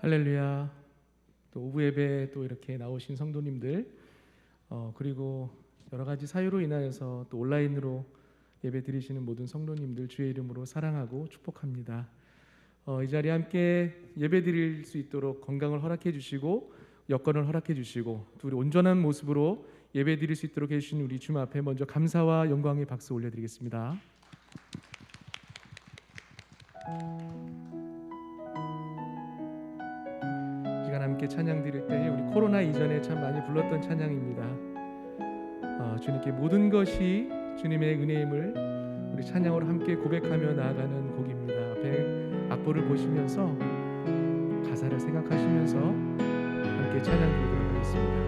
할렐루야. 또 오후 예배 또 이렇게 나오신 성도님들, 그리고 여러 가지 사유로 인하여서 또 온라인으로 예배 드리시는 모든 성도님들 주의 이름으로 사랑하고 축복합니다. 이 자리에 함께 예배 드릴 수 있도록 건강을 허락해 주시고 여건을 허락해 주시고 또 우리 온전한 모습으로 예배 드릴 수 있도록 해주신 우리 주님 앞에 먼저 감사와 영광의 박수 올려드리겠습니다. 시간 함께 찬양 드릴 때 우리 코로나 이전에 참 많이 불렀던 찬양입니다. 주님께 모든 것이 주님의 은혜임을 우리 찬양으로 함께 고백하며 나아가는 곡입니다. 앞에 악보를 보시면서 가사를 생각하시면서 함께 찬양 드리도록 하겠습니다.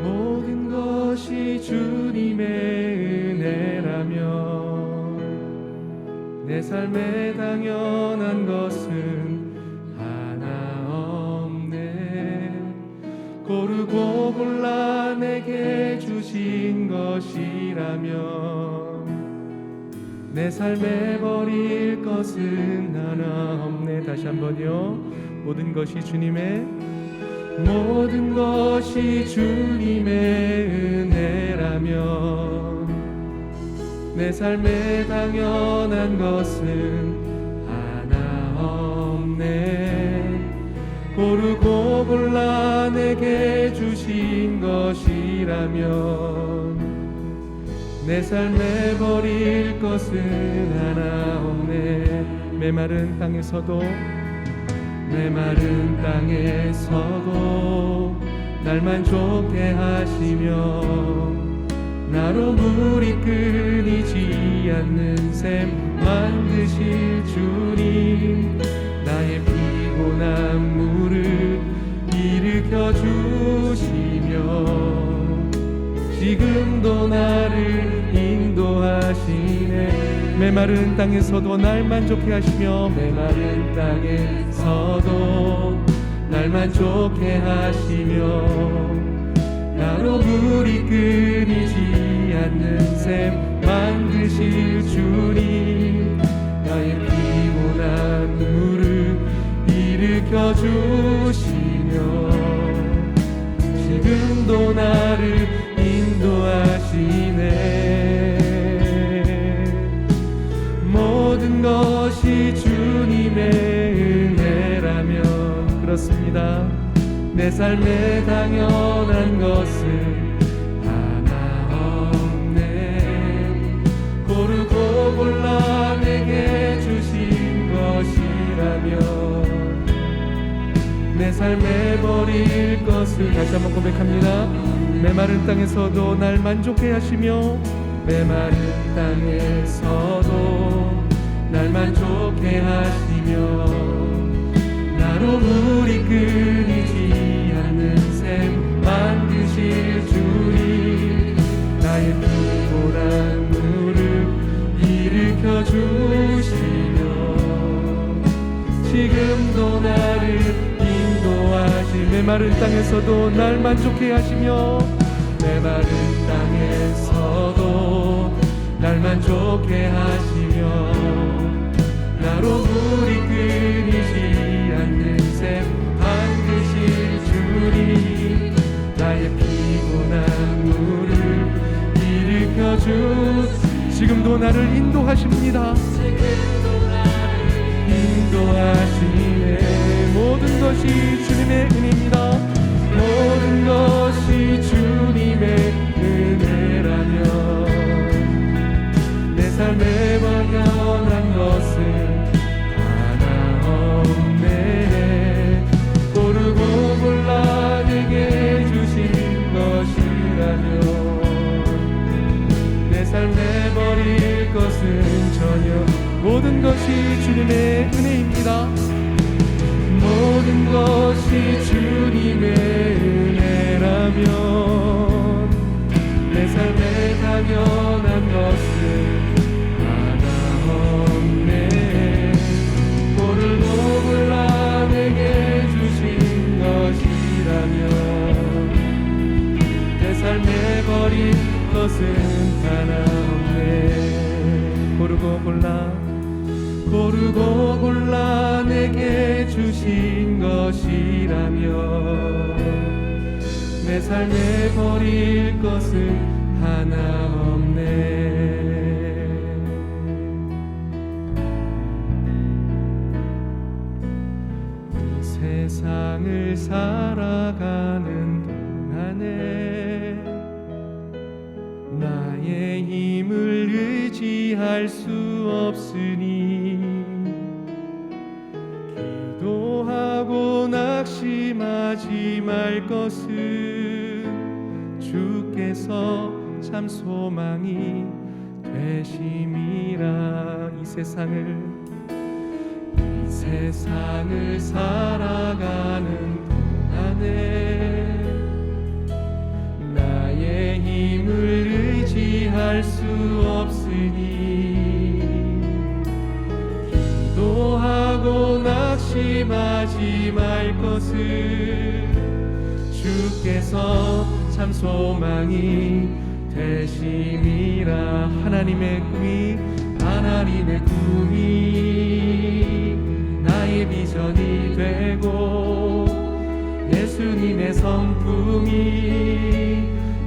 모든 것이 주님의 은혜라면 내 삶에 당연한 것은 하나 없네. 고르고 골라 내게 주신 것이라면 내 삶에 버릴 것은 하나 없네. 다시 한번요. 모든 것이 주님의 은혜라면 내 삶에 당연한 것은 하나 없네. 고르고 골라 내게 주신 것이라면 내 삶에 버릴 것은 하나 없네. 메마른 땅에서도 날 만족해 하시며 나로 물이 끊이지 않는 샘 만드실 주님, 나의 피곤한 물을 일으켜 주시며 지금도 나를 인도하시네. 메마른 땅에서도 날 만족해 하시며 메마른 땅에서도 날 만족해 하시며 나로 물이 끊이지 않는 샘 만드실 주님, 나의 피곤한 물을 일으켜 주시며 지금도 나를 인도하시네. 모든 것이 주님의 은혜라면 그렇습니다. 내 삶에 당연한 것은 하나 없네. 고르고 골라 내게 주신 것이라면 내 삶에 버릴 것을 다시 한번 고백합니다. 메마른 땅에서도 날 만족해 하시며 메마른 땅에서도 날 만족해 하시며 나로 물이 끊이지 않는 샘 만드실 주님, 나의 피곤한 물을 일으켜 주시며 지금도 나를 인도하시. 메마른 땅에서도 날 만족해 하시며 메마른 땅에서도 날 만족해 하시며 나로 물이 끊이지 않는 샘 만드실 주님, 나의 피곤한 물을 일으켜 주. 지금도 나를 인도하십니다. 인도하시네. 모든 것이 주님의 은혜입니다. 모든 것이 주님의 은혜라면 내 삶에 당연한 것은 하나 없네. 고르고 골라 내게 주신 것이라면 내 삶에 버릴 것은 전혀. 모든 것이 주님의 은혜입니다. 모든 것이 주님의 은혜라면 내 삶에 당연한 것은 하나 없네. 고르고 골라 내게 주신 것이라면 내 삶에 버린 것은 하나 없네. 고르고 골라 고르고 골라 내게 주신 것이라면 내 삶에 버릴 것은 하나 없네. 이 세상을 살아가는 동안에 나의 힘을 의지할 수 없으니 기도하고 낙심하지 말 것은 주께서 참 소망이 되심이라. 이 세상을 살아가는 동안에 나의 힘을 의지할 수 없으니 기도하고 낙심하지 말 것을 주께서 참 소망이 되심이라. 하나님의 꿈이 나의 비전이 되고 예수님의 성품이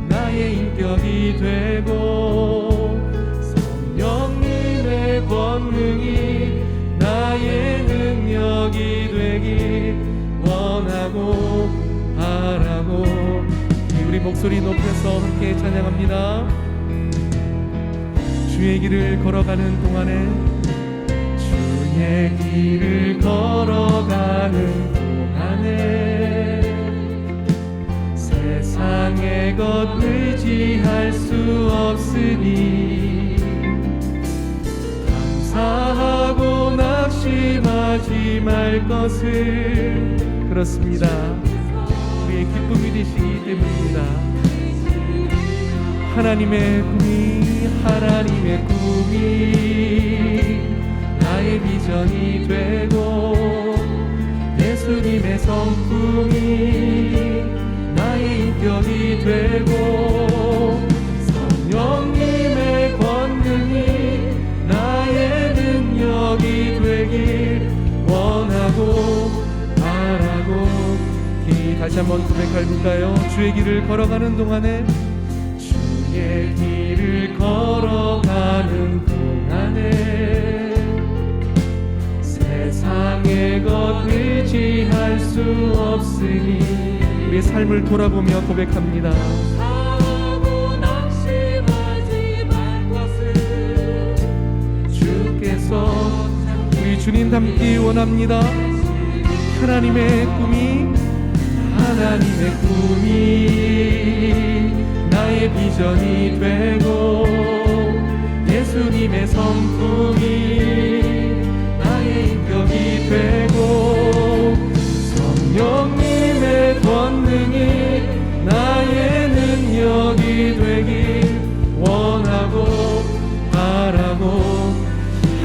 나의 인격이 되고 성령님의 권능이 나의 능력이 되길 원하고 바라고. 우리 목소리 높여서 함께 찬양합니다. 주의 길을 걸어가는 동안에 주의 길을 걸어가는 동안에 세상의 것 의지할 수 없으니 감사하고 낙심하지 말 것을. 그렇습니다. 우리의 기쁨이 되시기 때문입니다. 하나님의 꿈이 나의 비전이 되고 예수님의 성품이 나의 인격이 되고 성령님의 권능이 나의 능력이 되길 원하고 바라고. 다시 한번 고백할까요? 주의 길을 걸어가는 동안에 주의 길을 걸어가는 동안에 세상의 것 의지할 수 없으니. 우리의 삶을 돌아보며 고백합니다. 주께서 우리 주님 닮기 원합니다. 하나님의 꿈이 나의 비전이 되고 예수님의 성품이 나의 인격이 되고 성령님의 권능이 나의 능력이 되길 원하고 바라고.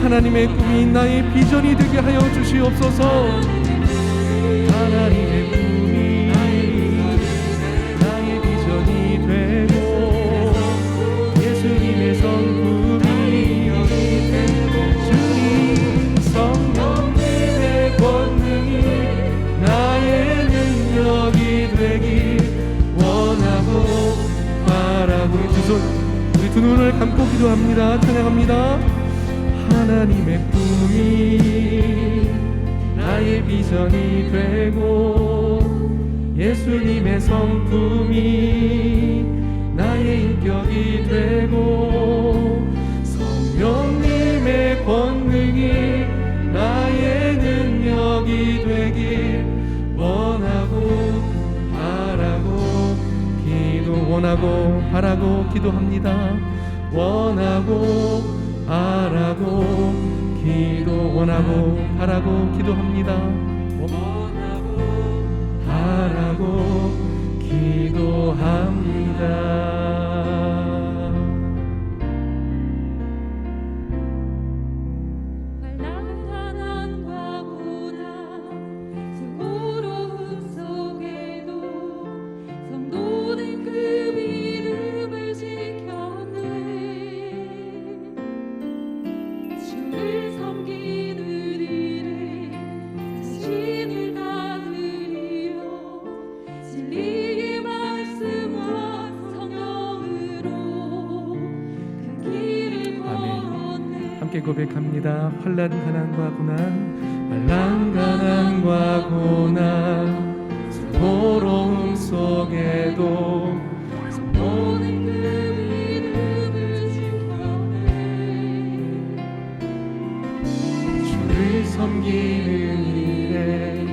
하나님의 꿈이 나의 비전이 되게 하여 주시옵소서. 하나님의 꿈이 나의 비전이 되고 예수님의 성품이 주님 성령님의 권능이 나의 능력이 되길 원하고 바라고. 우리 두 눈을 감고 기도합니다. 찬양합니다. 하나님의 꿈이 나의 비전이 되고 예수님의 성품이 나의 인격이 되고 성령님의 권능이 나의 능력이 되길 원하고 바라고 기도합니다. 원하고 바라고 기도합니다. 원하고 바라고 기도합니다. 주를 섬기 새롭게 고백합니다. 환난 가난과 고난 고로움 속에도 모든 그 이름을 지켜내 주를 섬기는 일에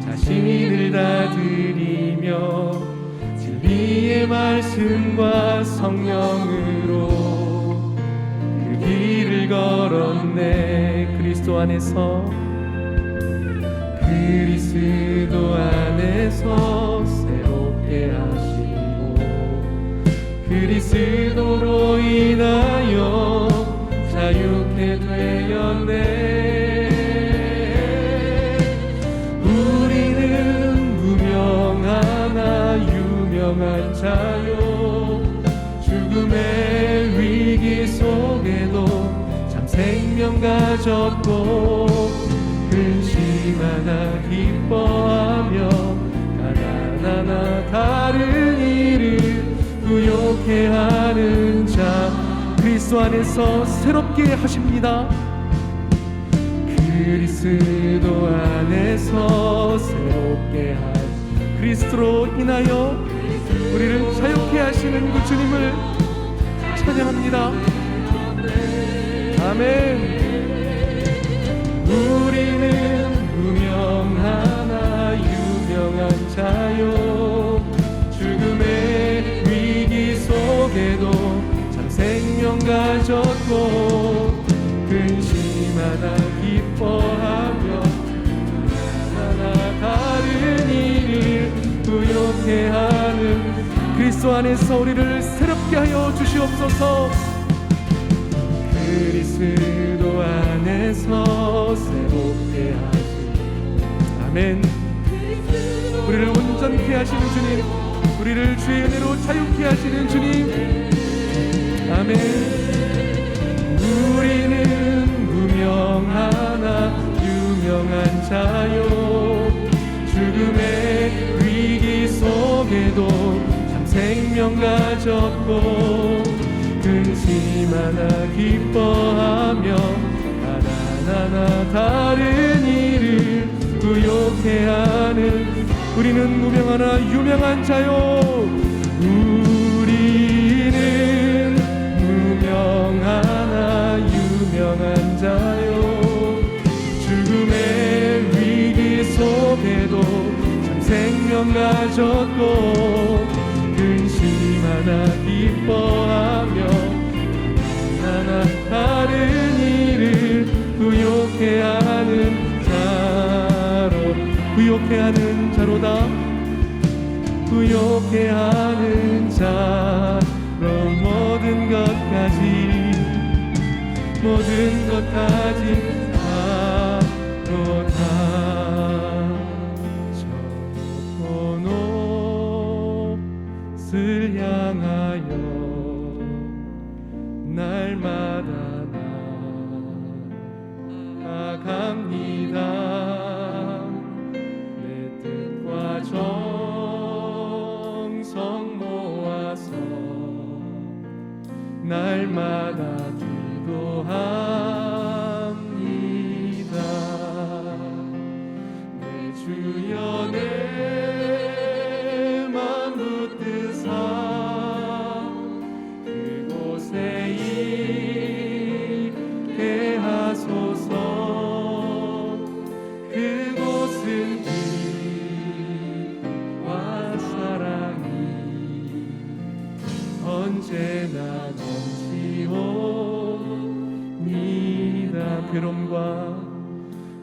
자신을 다 드리며 진리의 말씀과 성령으로 그 길을 걸었네. 그리스도 안에서 새롭게 하시고 그리스도로 인하여 자유케 되었네. 우리는 무명하나 유명한 자요 죽음의 위기 속에도 참 생명 가졌고 근심하나 기뻐하며 가난하나 다른 이를 부욕해 하는 자 그리스도 안에서 새롭게 하십니다. 그리스도 안에서 새롭게 하시 그리스도로 인하여 우리를 자유케 하시는 그 주님을 찬양합니다. 아멘. 우리는 무명하나 유명한 자요 죽음의 위기 속에도 참 생명 가졌고 근심하나 기뻐하며 하나 다른 일을 부욕해 하는 그리스도 안에서 우리를 새롭게 하여 주시옵소서. 그리스도 안에서 새롭게 하시고 아멘. 우리를 온전케 하시는 주님 우리를 주의 은혜로 자유케 하시는 주님 아멘. 우리는 무명하나 유명한 자요 죽음의 위기 속에도 참 생명 가졌고 근심하나 기뻐하며 가난하나 다른 이를 부욕해 하는 우리는 무명하나 유명한 자요 우리는 무명하나 유명한 자요 죽음의 위기 속에도 참 생명 가졌고 근심하나 기뻐하며 하나 다른 일을 부욕해 하는 자로 부욕해 하는 자로다 부욕해 하는 자로 모든 것까지 다로다 을 향하여 날마다 나아갑니다. 내 뜻과 정성 모아서 날마다 기도합니다. 내 주여 내 언제나 넘치옵니다.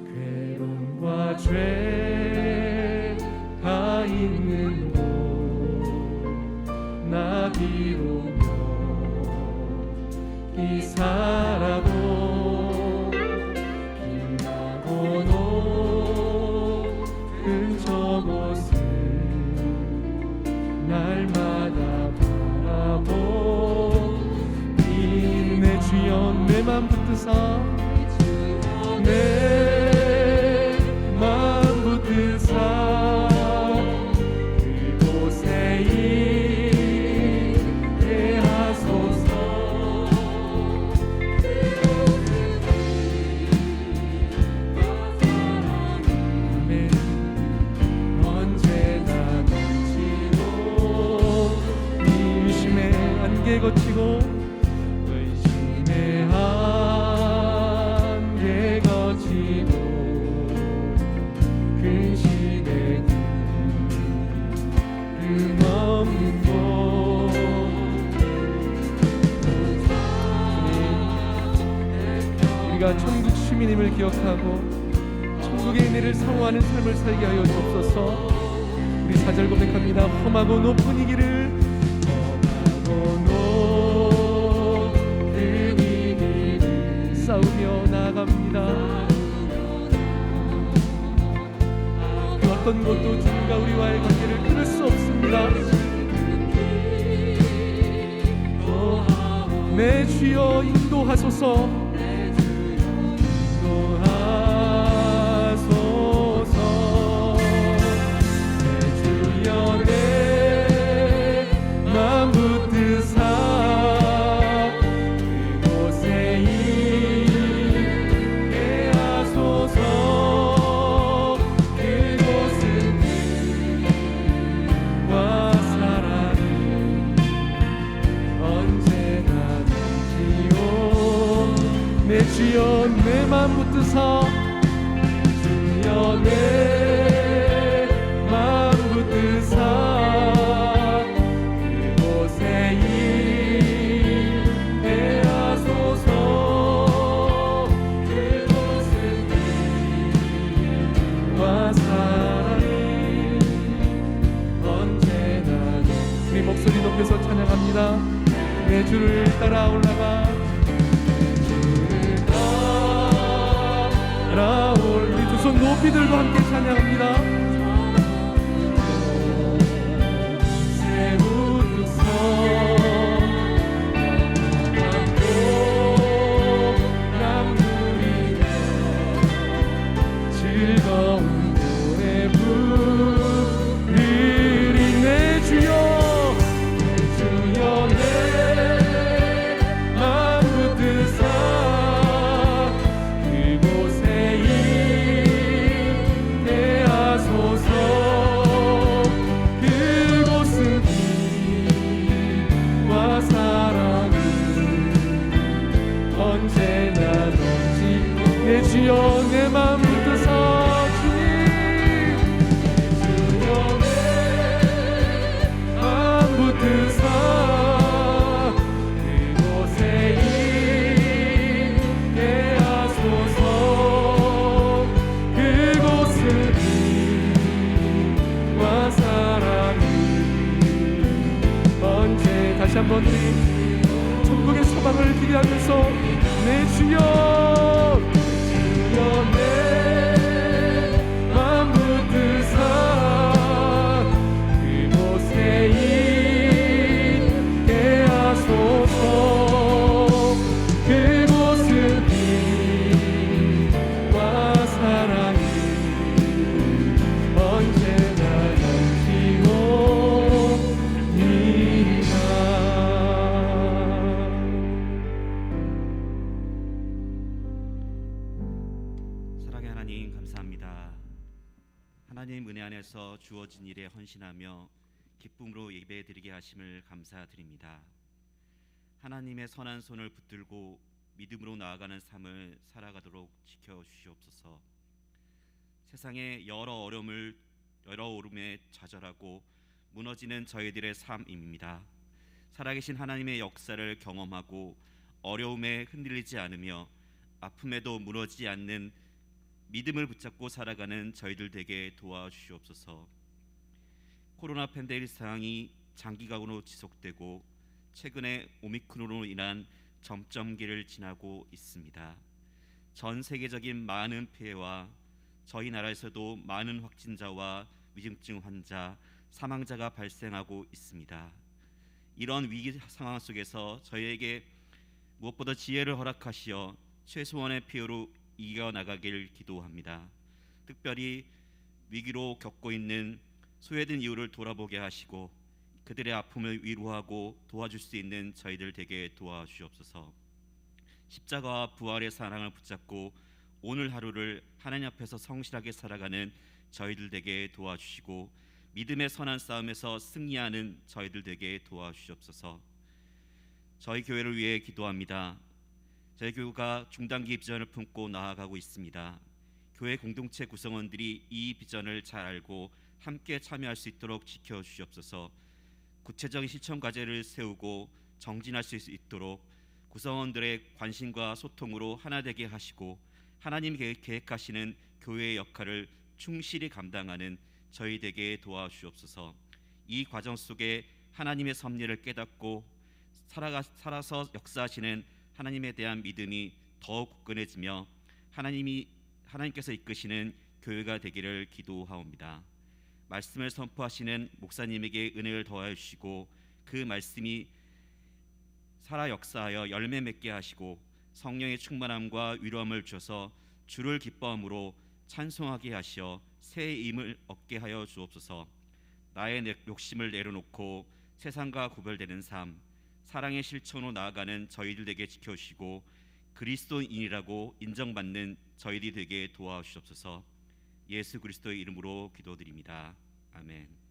괴로움과 죄가 있는 곳 나비로며 기사라도 빛나고 높은 저곳을 날마다 내 주여 내 맘 붙드사 내 맘 붙드사 그곳에 있게 하소서 우리가 천국 시민임을 기억하고 천국의 은혜를 사모하는 삶을 살게 하여 주옵소서. 우리 4절 고백합니다. 험하고 높은 이 길을 싸우며 나아갑니다. 그 어떤 것도 주님과 우리와의 관계를 끊을 수 없습니다. 내 주여 인도하소서. 주여 내 맘 붙드사 주여 내 맘 붙드사 그곳에 임대하소서. 그곳은 빛과 사랑이 언제나 우리 목소리 높여서 찬양합니다. 내 주를 따라 올라가 우리 두 손 높이 들고 함께 찬양합니다. 세우소서 남누리며 즐거운 노래 부르리. 내 주여 주여 내 맘 붙드사 주님 주여 내 맘 붙드사 그곳에 임대하소서. 그곳은 빛과 사랑이 언제 다시 한번 우리 천국의 소망을 기대하면서 내 주여 내 맘 붙드사 그곳에 임대하소서. 그곳은 빛과 사랑이 언제나 넘치옵니다. 하나님 은혜 안에서 주어진 일에 헌신하며 기쁨으로 예배드리게 하심을 감사드립니다. 하나님의 선한 손을 붙들고 믿음으로 나아가는 삶을 살아가도록 지켜주시옵소서. 세상의 여러 어려움에 좌절하고 무너지는 저희들의 삶입니다. 살아계신 하나님의 역사를 경험하고 어려움에 흔들리지 않으며 아픔에도 무너지지 않는 믿음을 붙잡고 살아가는 저희들 되게 도와주시옵소서. 코로나 팬데믹 상황이 장기간으로 지속되고 최근에 오미크론으로 인한 점점기를 지나고 있습니다. 전 세계적인 많은 피해와 저희 나라에서도 많은 확진자와 위중증 환자, 사망자가 발생하고 있습니다. 이런 위기 상황 속에서 저희에게 무엇보다 지혜를 허락하시어 최소한의 피해로 이겨나가길 기도합니다. 특별히 위기로 겪고 있는 소외된 이웃을 돌아보게 하시고 그들의 아픔을 위로하고 도와줄 수 있는 저희들 되게 도와주시옵소서. 십자가와 부활의 사랑을 붙잡고 오늘 하루를 하나님 앞에서 성실하게 살아가는 저희들 되게 도와주시고 믿음의 선한 싸움에서 승리하는 저희들 되게 도와주시옵소서. 저희 교회를 위해 기도합니다. 저희 교회가 중단기 비전을 품고 나아가고 있습니다. 교회 공동체 구성원들이 이 비전을 잘 알고 함께 참여할 수 있도록 지켜주시옵소서. 구체적인 실천 과제를 세우고 정진할 수 있도록 구성원들의 관심과 소통으로 하나 되게 하시고 하나님 계획하시는 교회의 역할을 충실히 감당하는 저희 되게 도와주옵소서. 이 과정 속에 하나님의 섭리를 깨닫고 살아서 역사하시는 하나님에 대한 믿음이 더욱 굳건해지며 하나님께서 이끄시는 교회가 되기를 기도하옵니다. 말씀을 선포하시는 목사님에게 은혜를 더하여 주시고 그 말씀이 살아 역사하여 열매 맺게 하시고 성령의 충만함과 위로함을 주셔서 주를 기뻐함으로 찬송하게 하시어 새 힘을 얻게 하여 주옵소서. 나의 욕심을 내려놓고 세상과 구별되는 삶, 사랑의 실천으로 나아가는 저희들에게 지켜주시고 그리스도인이라고 인정받는 저희들이 되게 도와주시옵소서. 예수 그리스도의 이름으로 기도드립니다. 아멘.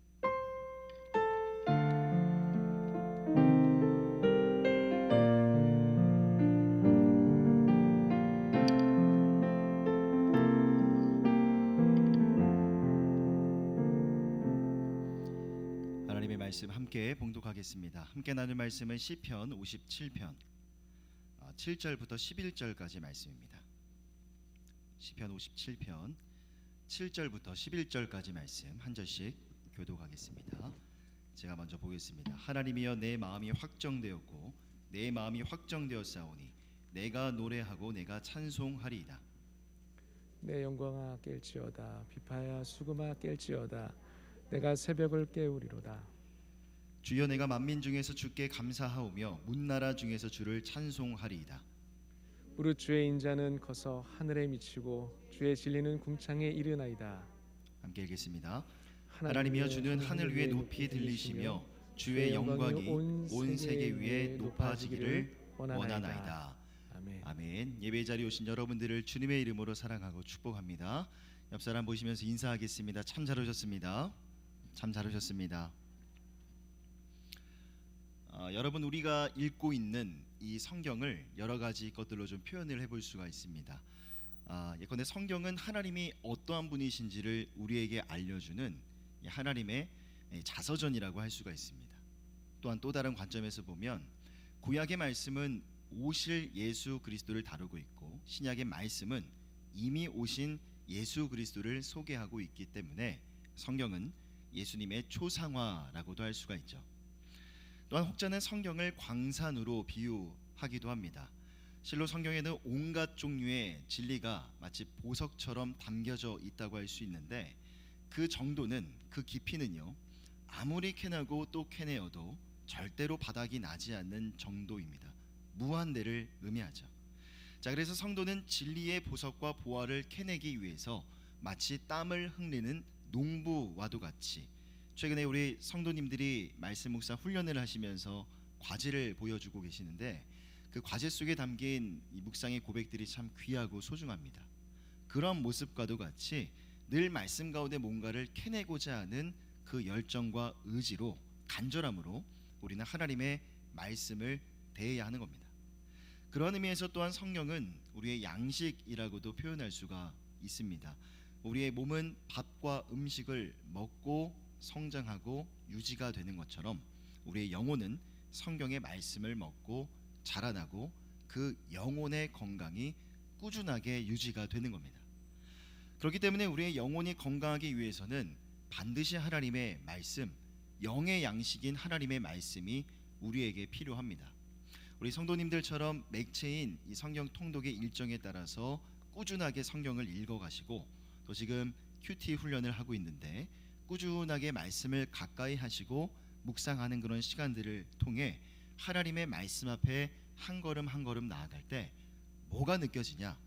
하나님의 말씀 함께 봉독하겠습니다. 함께 나눌 말씀은 시편 57편 7절부터 11절까지 말씀입니다. 시편 57편 7절부터 11절까지 말씀 한 절씩 교독하겠습니다. 제가 먼저 보겠습니다. 하나님이여 내 마음이 확정되었고 내 마음이 확정되었사오니 내가 노래하고 내가 찬송하리이다. 내 영광아 깰지어다. 비파야 수금아 깰지어다. 내가 새벽을 깨우리로다. 주여 내가 만민 중에서 주께 감사하오며 문나라 중에서 주를 찬송하리이다. 무릇 주의 인자는 커서 하늘에 미치고 주의 진리는 궁창에 이르나이다. 함께 읽겠습니다. 하나님이여 주는 하늘 위에 높이 들리시며 주의 영광이 온 세계 위에 높아지기를 원하나이다. 아멘. 아멘. 예배 자리에 오신 여러분들을 주님의 이름으로 사랑하고 축복합니다. 옆 사람 보시면서 인사하겠습니다. 참 잘 오셨습니다. 참 잘 오셨습니다. 여러분, 우리가 읽고 있는 이 성경을 여러 가지 것들로 좀 표현을 해볼 수가 있습니다. 예컨대 성경은 하나님이 어떠한 분이신지를 우리에게 알려주는 하나님의 자서전이라고 할 수가 있습니다. 또한 또 다른 관점에서 보면 구약의 말씀은 오실 예수 그리스도를 다루고 있고 신약의 말씀은 이미 오신 예수 그리스도를 소개하고 있기 때문에 성경은 예수님의 초상화라고도 할 수가 있죠. 또한 혹자는 성경을 광산으로 비유하기도 합니다. 실로 성경에는 온갖 종류의 진리가 마치 보석처럼 담겨져 있다고 할 수 있는데 그 정도는, 그 깊이는요, 아무리 캐내고 또 캐내어도 절대로 바닥이 나지 않는 정도입니다. 무한대를 의미하죠. 자, 그래서 성도는 진리의 보석과 보화를 캐내기 위해서 마치 땀을 흘리는 농부와도 같이 최근에 우리 성도님들이 말씀 묵상 훈련을 하시면서 과제를 보여주고 계시는데 그 과제 속에 담긴 이 묵상의 고백들이 참 귀하고 소중합니다. 그런 모습과도 같이 늘 말씀 가운데 뭔가를 캐내고자 하는 그 열정과 의지로, 간절함으로 우리는 하나님의 말씀을 대해야 하는 겁니다. 그런 의미에서 또한 성령은 우리의 양식이라고도 표현할 수가 있습니다. 우리의 몸은 밥과 음식을 먹고 성장하고 유지가 되는 것처럼 우리의 영혼은 성경의 말씀을 먹고 자라나고 그 영혼의 건강이 꾸준하게 유지가 되는 겁니다. 그렇기 때문에 우리의 영혼이 건강하기 위해서는 반드시 하나님의 말씀, 영의 양식인 하나님의 말씀이 우리에게 필요합니다. 우리 성도님들처럼 맥체인 이 성경 통독의 일정에 따라서 꾸준하게 성경을 읽어가시고 또 지금 큐티 훈련을 하고 있는데 꾸준하게 말씀을 가까이 하시고 묵상하는 그런 시간들을 통해 하나님의 말씀 앞에 한 걸음 한 걸음 나아갈 때 뭐가 느껴지냐?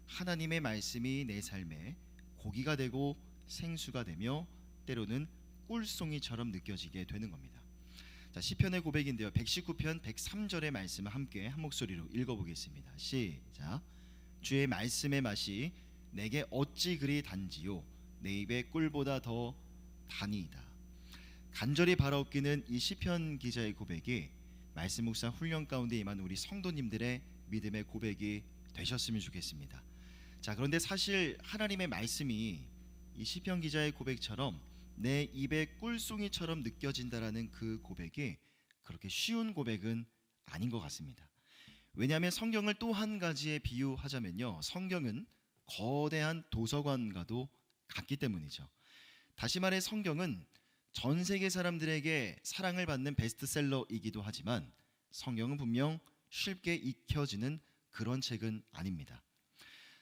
하나님의 말씀이 내 삶에 고기가 되고 생수가 되며 때로는 꿀송이처럼 느껴지게 되는 겁니다. 자, 시편의 고백인데요. 119편 103절의 말씀을 함께 한 목소리로 읽어보겠습니다. 시작. 주의 말씀의 맛이 내게 어찌 그리 단지요 내 입에 꿀보다 더 다니이다. 간절히 바라옵기는 이 시편 기자의 고백이 말씀 묵상 훈련 가운데 임한 우리 성도님들의 믿음의 고백이 되셨으면 좋겠습니다. 자, 그런데 사실 하나님의 말씀이 이 시편 기자의 고백처럼 내 입에 꿀송이처럼 느껴진다라는 그 고백이 그렇게 쉬운 고백은 아닌 것 같습니다. 왜냐하면 성경을 또 한 가지에 비유하자면요, 성경은 거대한 도서관과도 같기 때문이죠. 다시 말해 성경은 전 세계 사람들에게 사랑을 받는 베스트셀러이기도 하지만 성경은 분명 쉽게 익혀지는 그런 책은 아닙니다.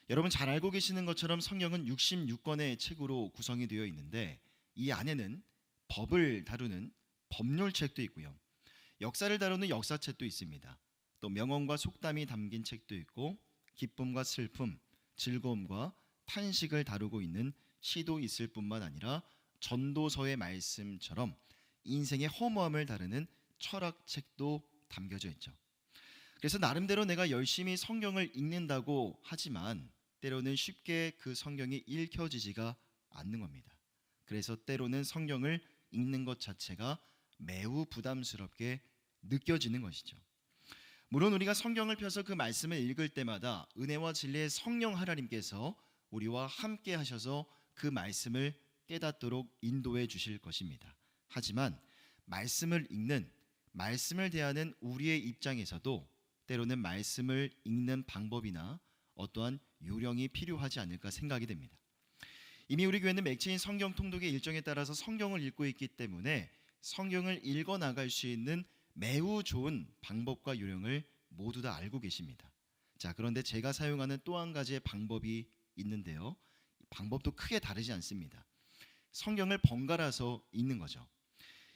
여러분 잘 알고 계시는 것처럼 성경은 66권의 책으로 구성이 되어 있는데 이 안에는 법을 다루는 법률책도 있고요, 역사를 다루는 역사책도 있습니다. 또 명언과 속담이 담긴 책도 있고 기쁨과 슬픔, 즐거움과 탄식을 다루고 있는 시도 있을 뿐만 아니라 전도서의 말씀처럼 인생의 허무함을 다루는 철학책도 담겨져 있죠. 그래서 나름대로 내가 열심히 성경을 읽는다고 하지만 때로는 쉽게 그 성경이 읽혀지지가 않는 겁니다. 그래서 때로는 성경을 읽는 것 자체가 매우 부담스럽게 느껴지는 것이죠. 물론 우리가 성경을 펴서 그 말씀을 읽을 때마다 은혜와 진리의 성령 하나님께서 우리와 함께 하셔서 그 말씀을 깨닫도록 인도해 주실 것입니다. 하지만 말씀을 읽는, 말씀을 대하는 우리의 입장에서도 때로는 말씀을 읽는 방법이나 어떠한 요령이 필요하지 않을까 생각이 됩니다. 이미 우리 교회는 맥체인 성경 통독의 일정에 따라서 성경을 읽고 있기 때문에 성경을 읽어 나갈 수 있는 매우 좋은 방법과 요령을 모두 다 알고 계십니다. 자, 그런데 제가 사용하는 또 한 가지의 방법이 있는데요, 방법도 크게 다르지 않습니다. 성경을 번갈아서 읽는 거죠.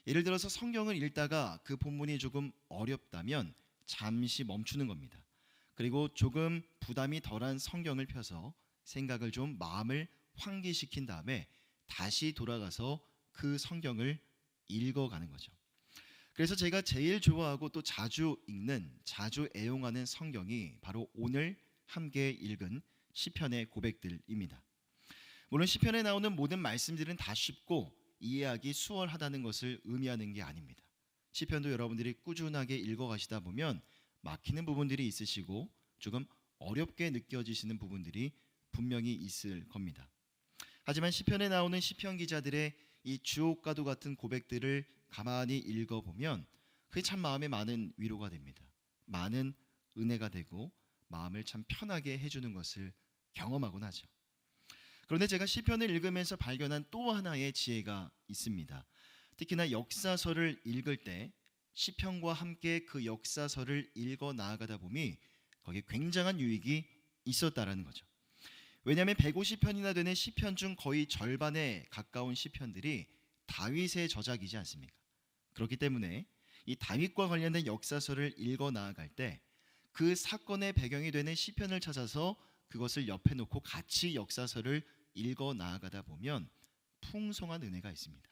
예를 들어서 성경을 읽다가 그 본문이 조금 어렵다면 잠시 멈추는 겁니다. 그리고 조금 부담이 덜한 성경을 펴서 생각을 좀, 마음을 환기시킨 다음에 다시 돌아가서 그 성경을 읽어가는 거죠. 그래서 제가 제일 좋아하고 또 자주 읽는, 자주 애용하는 성경이 바로 오늘 함께 읽은 시편의 고백들입니다. 물론 시편에 나오는 모든 말씀들은 다 쉽고 이해하기 수월하다는 것을 의미하는 게 아닙니다. 시편도 여러분들이 꾸준하게 읽어가시다 보면 막히는 부분들이 있으시고 조금 어렵게 느껴지시는 부분들이 분명히 있을 겁니다. 하지만 시편에 나오는 시편 기자들의 이 주옥과도 같은 고백들을 가만히 읽어보면 그게 참 마음에 많은 위로가 됩니다. 많은 은혜가 되고 마음을 참 편하게 해주는 것을 경험하곤 하죠. 그런데 제가 시편을 읽으면서 발견한 또 하나의 지혜가 있습니다. 특히나 역사서를 읽을 때 시편과 함께 그 역사서를 읽어 나아가다 보니 거기에 굉장한 유익이 있었다라는 거죠. 왜냐하면 150편이나 되는 시편 중 거의 절반에 가까운 시편들이 다윗의 저작이지 않습니까? 그렇기 때문에 이 다윗과 관련된 역사서를 읽어 나아갈 때 그 사건의 배경이 되는 시편을 찾아서 그것을 옆에 놓고 같이 역사서를 읽어 나아가다 보면 풍성한 은혜가 있습니다.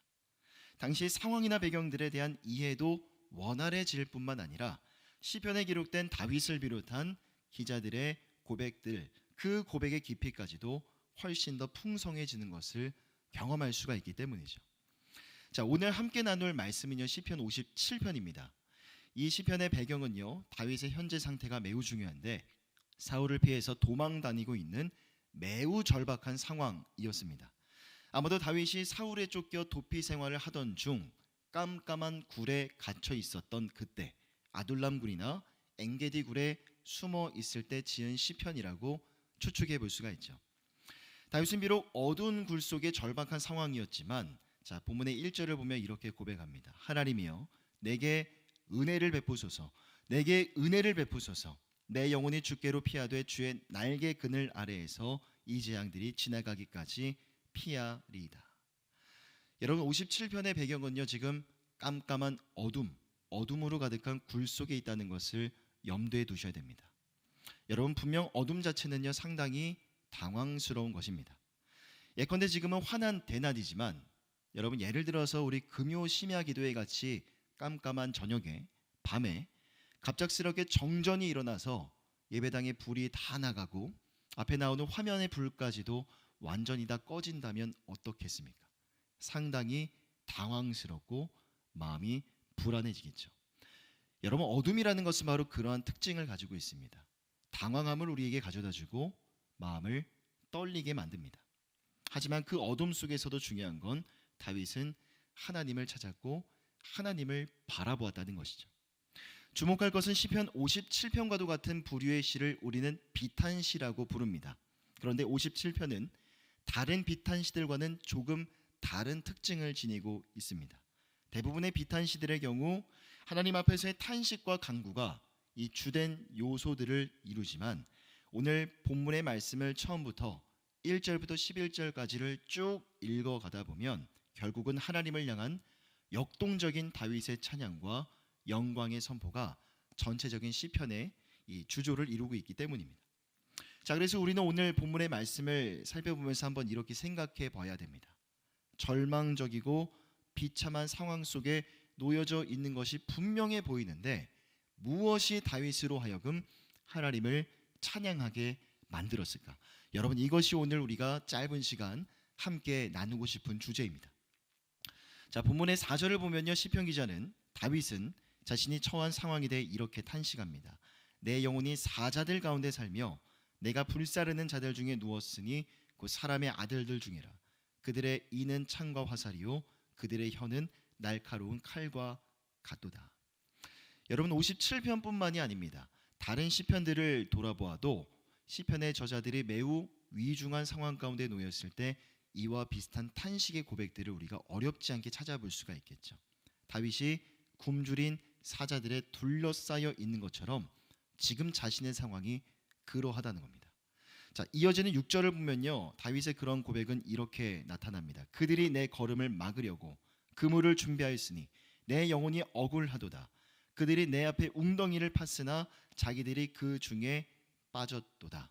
당시 상황이나 배경들에 대한 이해도 원활해질 뿐만 아니라 시편에 기록된 다윗을 비롯한 기자들의 고백들, 그 고백의 깊이까지도 훨씬 더 풍성해지는 것을 경험할 수가 있기 때문이죠. 자, 오늘 함께 나눌 말씀은요, 시편 57편입니다. 이 시편의 배경은요, 다윗의 현재 상태가 매우 중요한데 사울을 피해서 도망 다니고 있는 매우 절박한 상황이었습니다. 아마도 다윗이 사울에 쫓겨 도피 생활을 하던 중 깜깜한 굴에 갇혀 있었던 그때 아둘람 굴이나 엔게디 굴에 숨어 있을 때 지은 시편이라고 추측해 볼 수가 있죠. 다윗은 비록 어두운 굴 속의 절박한 상황이었지만 자, 본문의 1절을 보면 이렇게 고백합니다. 하나님이여 내게 은혜를 베푸소서, 내게 은혜를 베푸소서. 내 영혼이 주께로 피하되 주의 날개 그늘 아래에서 이 재앙들이 지나가기까지 피하리이다. 여러분 57편의 배경은요, 지금 깜깜한 어둠으로 가득한 굴 속에 있다는 것을 염두에 두셔야 됩니다. 여러분 분명 어둠 자체는요 상당히 당황스러운 것입니다. 예컨대 지금은 환한 대낮이지만 여러분 예를 들어서 우리 금요 심야 기도회 같이 깜깜한 저녁에, 밤에 갑작스럽게 정전이 일어나서 예배당의 불이 다 나가고 앞에 나오는 화면의 불까지도 완전히 다 꺼진다면 어떻겠습니까? 상당히 당황스럽고 마음이 불안해지겠죠. 여러분 어둠이라는 것은 바로 그러한 특징을 가지고 있습니다. 당황함을 우리에게 가져다주고 마음을 떨리게 만듭니다. 하지만 그 어둠 속에서도 중요한 건 다윗은 하나님을 찾았고 하나님을 바라보았다는 것이죠. 주목할 것은 시편 57편과도 같은 부류의 시를 우리는 비탄시라고 부릅니다. 그런데 57편은 다른 비탄시들과는 조금 다른 특징을 지니고 있습니다. 대부분의 비탄시들의 경우 하나님 앞에서의 탄식과 간구가 이 주된 요소들을 이루지만 오늘 본문의 말씀을 처음부터 1절부터 11절까지를 쭉 읽어가다 보면 결국은 하나님을 향한 역동적인 다윗의 찬양과 영광의 선포가 전체적인 시편의 이 주조를 이루고 있기 때문입니다. 자, 그래서 우리는 오늘 본문의 말씀을 살펴보면서 한번 이렇게 생각해 봐야 됩니다. 절망적이고 비참한 상황 속에 놓여져 있는 것이 분명해 보이는데 무엇이 다윗으로 하여금 하나님을 찬양하게 만들었을까? 여러분, 이것이 오늘 우리가 짧은 시간 함께 나누고 싶은 주제입니다. 자, 본문의 4절을 보면요, 시편 기자는 다윗은 자신이 처한 상황에 대해 이렇게 탄식합니다. 내 영혼이 사자들 가운데 살며 내가 불사르는 자들 중에 누웠으니 그 사람의 아들들 중이라. 그들의 이는 창과 화살이요 그들의 혀는 날카로운 칼과 같도다. 여러분, 57편뿐만이 아닙니다. 다른 시편들을 돌아보아도 시편의 저자들이 매우 위중한 상황 가운데 놓였을 때 이와 비슷한 탄식의 고백들을 우리가 어렵지 않게 찾아볼 수가 있겠죠. 다윗이 굶주린 사자들에 둘러싸여 있는 것처럼 지금 자신의 상황이 그러하다는 겁니다. 자, 이어지는 6절을 보면요, 다윗의 그런 고백은 이렇게 나타납니다. 그들이 내 걸음을 막으려고 그물을 준비하였으니 내 영혼이 억울하도다. 그들이 내 앞에 웅덩이를 팠으나 자기들이 그 중에 빠졌도다.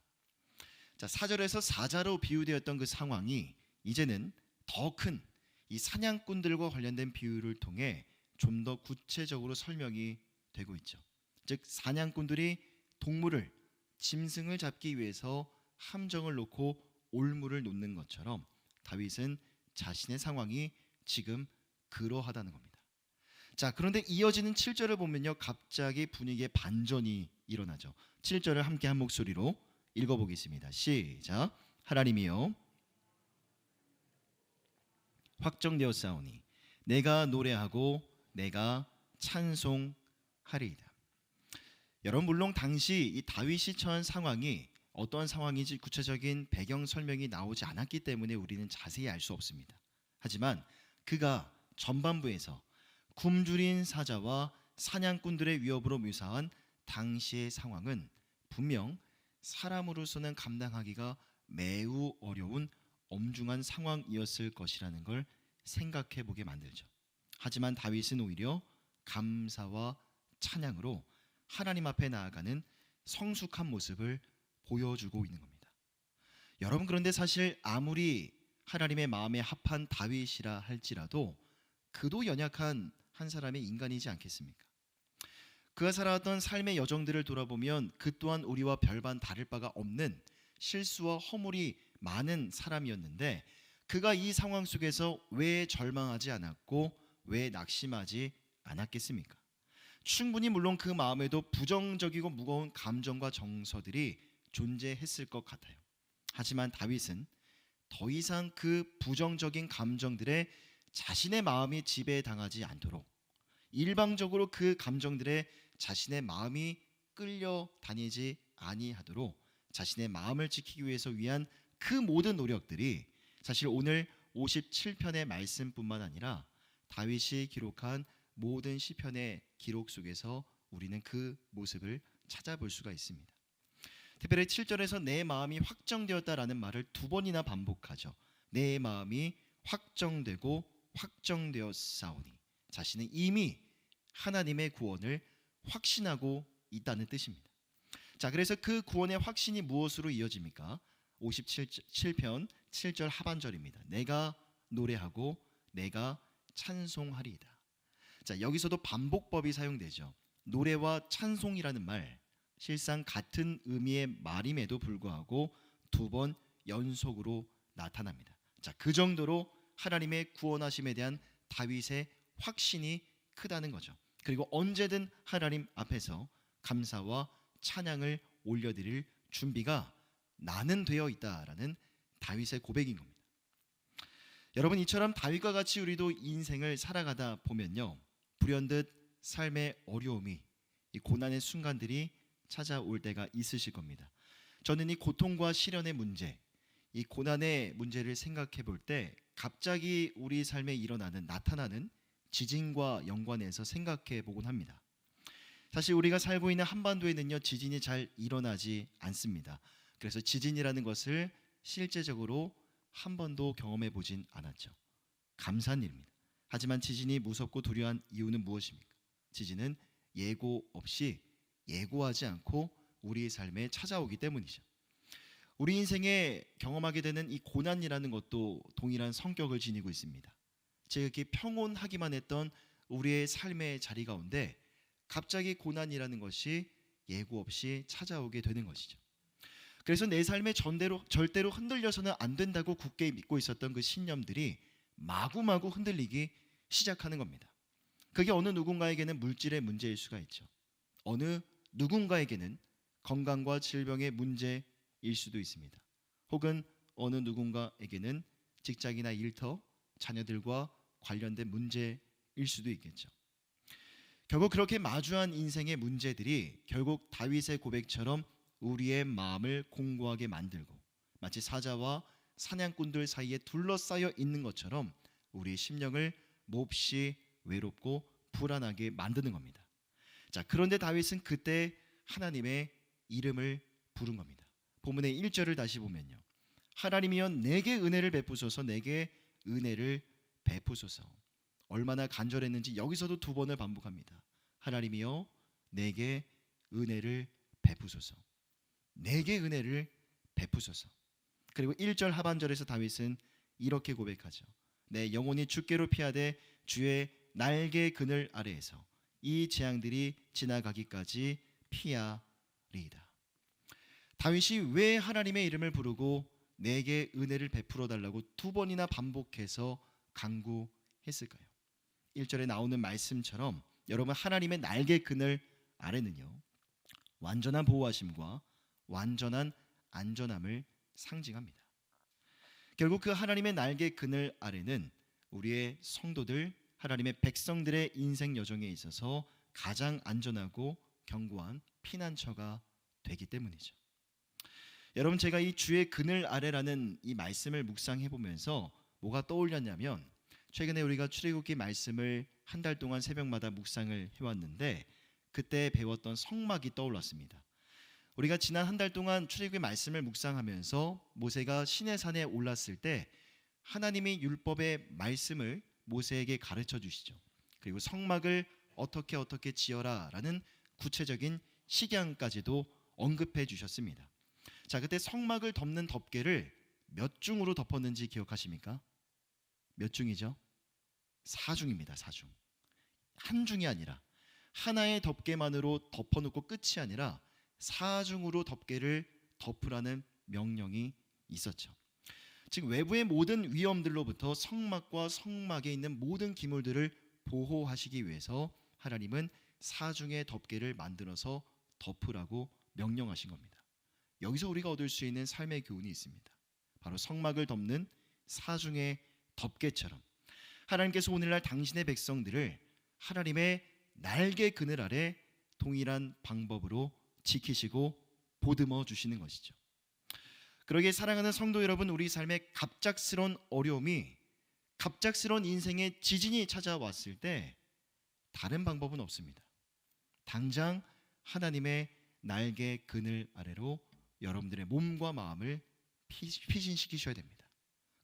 자, 4절에서 사자로 비유되었던 그 상황이 이제는 더 큰 이 사냥꾼들과 관련된 비유를 통해 좀 더 구체적으로 설명이 되고 있죠. 즉, 사냥꾼들이 동물을, 짐승을 잡기 위해서 함정을 놓고 올무를 놓는 것처럼 다윗은 자신의 상황이 지금 그러하다는 겁니다. 자, 그런데 이어지는 7절을 보면요, 갑자기 분위기의 반전이 일어나죠. 7절을 함께 한 목소리로 읽어보겠습니다. 시작. 하나님이여 확정되었사오니 내가 노래하고 내가 찬송하리이다. 여러분, 물론 당시 이 다윗이 처한 상황이 어떠한 상황인지 구체적인 배경 설명이 나오지 않았기 때문에 우리는 자세히 알 수 없습니다. 하지만 그가 전반부에서 굶주린 사자와 사냥꾼들의 위협으로 묘사한 당시의 상황은 분명 사람으로서는 감당하기가 매우 어려운 엄중한 상황이었을 것이라는 걸 생각해 보게 만들죠. 하지만 다윗은 오히려 감사와 찬양으로 하나님 앞에 나아가는 성숙한 모습을 보여주고 있는 겁니다. 여러분, 그런데 사실 아무리 하나님의 마음에 합한 다윗이라 할지라도 그도 연약한 한 사람의 인간이지 않겠습니까? 그가 살아왔던 삶의 여정들을 돌아보면 그 또한 우리와 별반 다를 바가 없는 실수와 허물이 많은 사람이었는데 그가 이 상황 속에서 왜 절망하지 않았고 왜 낙심하지 않았겠습니까? 충분히 물론 그 마음에도 부정적이고 무거운 감정과 정서들이 존재했을 것 같아요. 하지만 다윗은 더 이상 그 부정적인 감정들에 자신의 마음이 지배당하지 않도록, 일방적으로 그 감정들에 자신의 마음이 끌려다니지 아니하도록 자신의 마음을 지키기 위해서 위한 그 모든 노력들이 사실 오늘 57편의 말씀뿐만 아니라 다윗이 기록한 모든 시편의 기록 속에서 우리는 그 모습을 찾아볼 수가 있습니다. 특별히 7절에서 내 마음이 확정되었다라는 말을 두 번이나 반복하죠. 내 마음이 확정되고 확정되었사오니, 자신은 이미 하나님의 구원을 확신하고 있다는 뜻입니다. 자, 그래서 그 구원의 확신이 무엇으로 이어집니까? 57편 7절 하반절입니다. 내가 노래하고 내가 찬송하리이다. 자, 여기서도 반복법이 사용되죠. 노래와 찬송이라는 말, 실상 같은 의미의 말임에도 불구하고 두 번 연속으로 나타납니다. 자, 그 정도로 하나님의 구원하심에 대한 다윗의 확신이 크다는 거죠. 그리고 언제든 하나님 앞에서 감사와 찬양을 올려드릴 준비가 나는 되어 있다라는 다윗의 고백인 겁니다. 여러분, 이처럼 다윗과 같이 우리도 인생을 살아가다 보면요, 불현듯 삶의 어려움이 이 고난의 순간들이 찾아올 때가 있으실 겁니다. 저는 이 고통과 시련의 문제, 이 고난의 문제를 생각해 볼 때 갑자기 우리 삶에 나타나는 지진과 연관해서 생각해 보곤 합니다. 사실 우리가 살고 있는 한반도에는요, 지진이 잘 일어나지 않습니다. 그래서 지진이라는 것을 실제적으로 한 번도 경험해 보진 않았죠. 감사한 일입니다. 하지만 지진이 무섭고 두려운 이유는 무엇입니까? 지진은 예고 없이, 예고하지 않고 우리의 삶에 찾아오기 때문이죠. 우리 인생에 경험하게 되는 이 고난이라는 것도 동일한 성격을 지니고 있습니다. 제가 이렇게 평온하기만 했던 우리의 삶의 자리 가운데 갑자기 고난이라는 것이 예고 없이 찾아오게 되는 것이죠. 그래서 내 삶의 절대로 흔들려서는 안 된다고 굳게 믿고 있었던 그 신념들이 마구마구 흔들리기 시작하는 겁니다. 그게 어느 누군가에게는 물질의 문제일 수가 있죠. 어느 누군가에게는 건강과 질병의 문제일 수도 있습니다. 혹은 어느 누군가에게는 직장이나 일터, 자녀들과 관련된 문제일 수도 있겠죠. 결국 그렇게 마주한 인생의 문제들이 결국 다윗의 고백처럼 우리의 마음을 공고하게 만들고 마치 사자와 사냥꾼들 사이에 둘러싸여 있는 것처럼 우리의 심령을 몹시 외롭고 불안하게 만드는 겁니다. 자, 그런데 다윗은 그때 하나님의 이름을 부른 겁니다. 본문의 1절을 다시 보면요. 하나님이여 내게 은혜를 베푸소서, 내게 은혜를 베푸소서. 얼마나 간절했는지 여기서도 두 번을 반복합니다. 하나님이여 내게 은혜를 베푸소서. 내게 은혜를 베푸소서. 그리고 1절 하반절에서 다윗은 이렇게 고백하죠. 내 영혼이 주께로 피하되 주의 날개 그늘 아래에서 이 재앙들이 지나가기까지 피하리이다. 다윗이 왜 하나님의 이름을 부르고 내게 은혜를 베풀어 달라고 두 번이나 반복해서 간구했을까요? 1절에 나오는 말씀처럼 여러분, 하나님의 날개 그늘 아래는요, 완전한 보호하심과 완전한 안전함을 상징합니다. 결국 그 하나님의 날개 그늘 아래는 우리의 성도들, 하나님의 백성들의 인생 여정에 있어서 가장 안전하고 견고한 피난처가 되기 때문이죠. 여러분, 제가 이 주의 그늘 아래라는 이 말씀을 묵상해 보면서 뭐가 떠올렸냐면, 최근에 우리가 출애굽기 말씀을 한 달 동안 새벽마다 묵상을 해왔는데 그때 배웠던 성막이 떠올랐습니다. 우리가 지난 한 달 동안 출애굽기 말씀을 묵상하면서 모세가 시내산에 올랐을 때 하나님의 율법의 말씀을 모세에게 가르쳐 주시죠. 그리고 성막을 어떻게 지어라 라는 구체적인 식양까지도 언급해 주셨습니다. 자, 그때 성막을 덮는 덮개를 몇 중으로 덮었는지 기억하십니까? 몇 중이죠? 4중입니다. 4중. 한 중이 아니라, 하나의 덮개만으로 덮어놓고 끝이 아니라 4중으로 덮개를 덮으라는 명령이 있었죠. 즉 외부의 모든 위험들로부터 성막과 성막에 있는 모든 기물들을 보호하시기 위해서 하나님은 4중의 덮개를 만들어서 덮으라고 명령하신 겁니다. 여기서 우리가 얻을 수 있는 삶의 교훈이 있습니다. 바로 성막을 덮는 4중의 덮개처럼 하나님께서 오늘날 당신의 백성들을 하나님의 날개 그늘 아래 동일한 방법으로 지키시고 보듬어 주시는 것이죠. 그러기에 사랑하는 성도 여러분, 우리 삶에 갑작스러운 어려움이, 갑작스러운 인생의 지진이 찾아왔을 때 다른 방법은 없습니다. 당장 하나님의 날개 그늘 아래로 여러분들의 몸과 마음을 피신시키셔야 됩니다.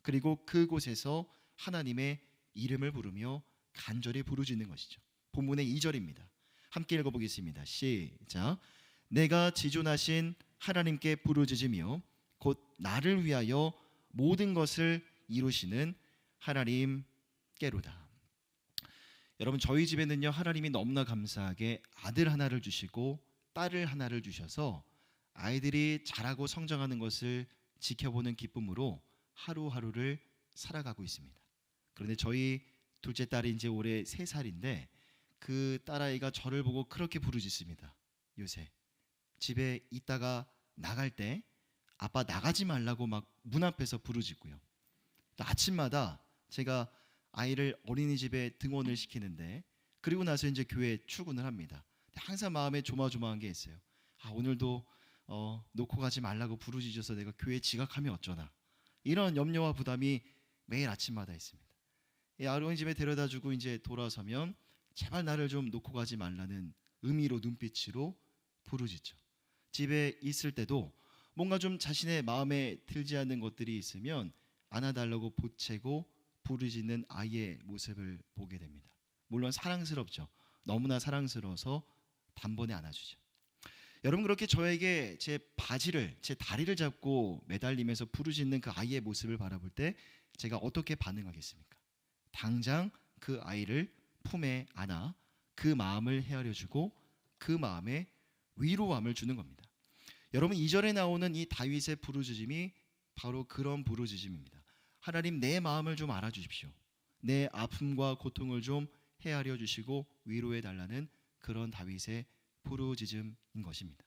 그리고 그곳에서 하나님의 이름을 부르며 간절히 부르짖는 것이죠. 본문의 2절입니다. 함께 읽어보겠습니다. 시작. 내가 지존하신 하나님께 부르짖으며 곧 나를 위하여 모든 것을 이루시는 하나님께로다. 여러분, 저희 집에는요, 하나님이 너무나 감사하게 아들 하나를 주시고 딸을 하나를 주셔서 아이들이 자라고 성장하는 것을 지켜보는 기쁨으로 하루하루를 살아가고 있습니다. 그런데 저희 둘째 딸이 이제 올해 3살인데 그 딸아이가 저를 보고 그렇게 부르짖습니다. 요새 집에 있다가 나갈 때 아빠 나가지 말라고 막 문 앞에서 부르짖고요. 또 아침마다 제가 아이를 어린이집에 등원을 시키는데 그리고 나서 이제 교회에 출근을 합니다. 항상 마음에 조마조마한 게 있어요. 오늘도 놓고 가지 말라고 부르짖어서 내가 교회 지각하면 어쩌나, 이런 염려와 부담이 매일 아침마다 있습니다. 아르원이 집에 데려다주고 이제 돌아서면 제발 나를 좀 놓고 가지 말라는 의미로 눈빛으로 부르짖죠. 집에 있을 때도 뭔가 좀 자신의 마음에 들지 않는 것들이 있으면 안아달라고 보채고 부르짖는 아이의 모습을 보게 됩니다. 물론 사랑스럽죠. 너무나 사랑스러워서 단번에 안아주죠. 여러분, 그렇게 저에게 제 바지를, 제 다리를 잡고 매달리면서 부르짖는 그 아이의 모습을 바라볼 때 제가 어떻게 반응하겠습니까? 당장 그 아이를 품에 안아 그 마음을 헤아려주고 그 마음에 위로함을 주는 겁니다. 여러분, 2절에 나오는 이 다윗의 부르짖음이 바로 그런 부르짖음입니다. 하나님, 내 마음을 좀 알아주십시오. 내 아픔과 고통을 좀 헤아려 주시고 위로해 달라는 그런 다윗의 부르짖음인 것입니다.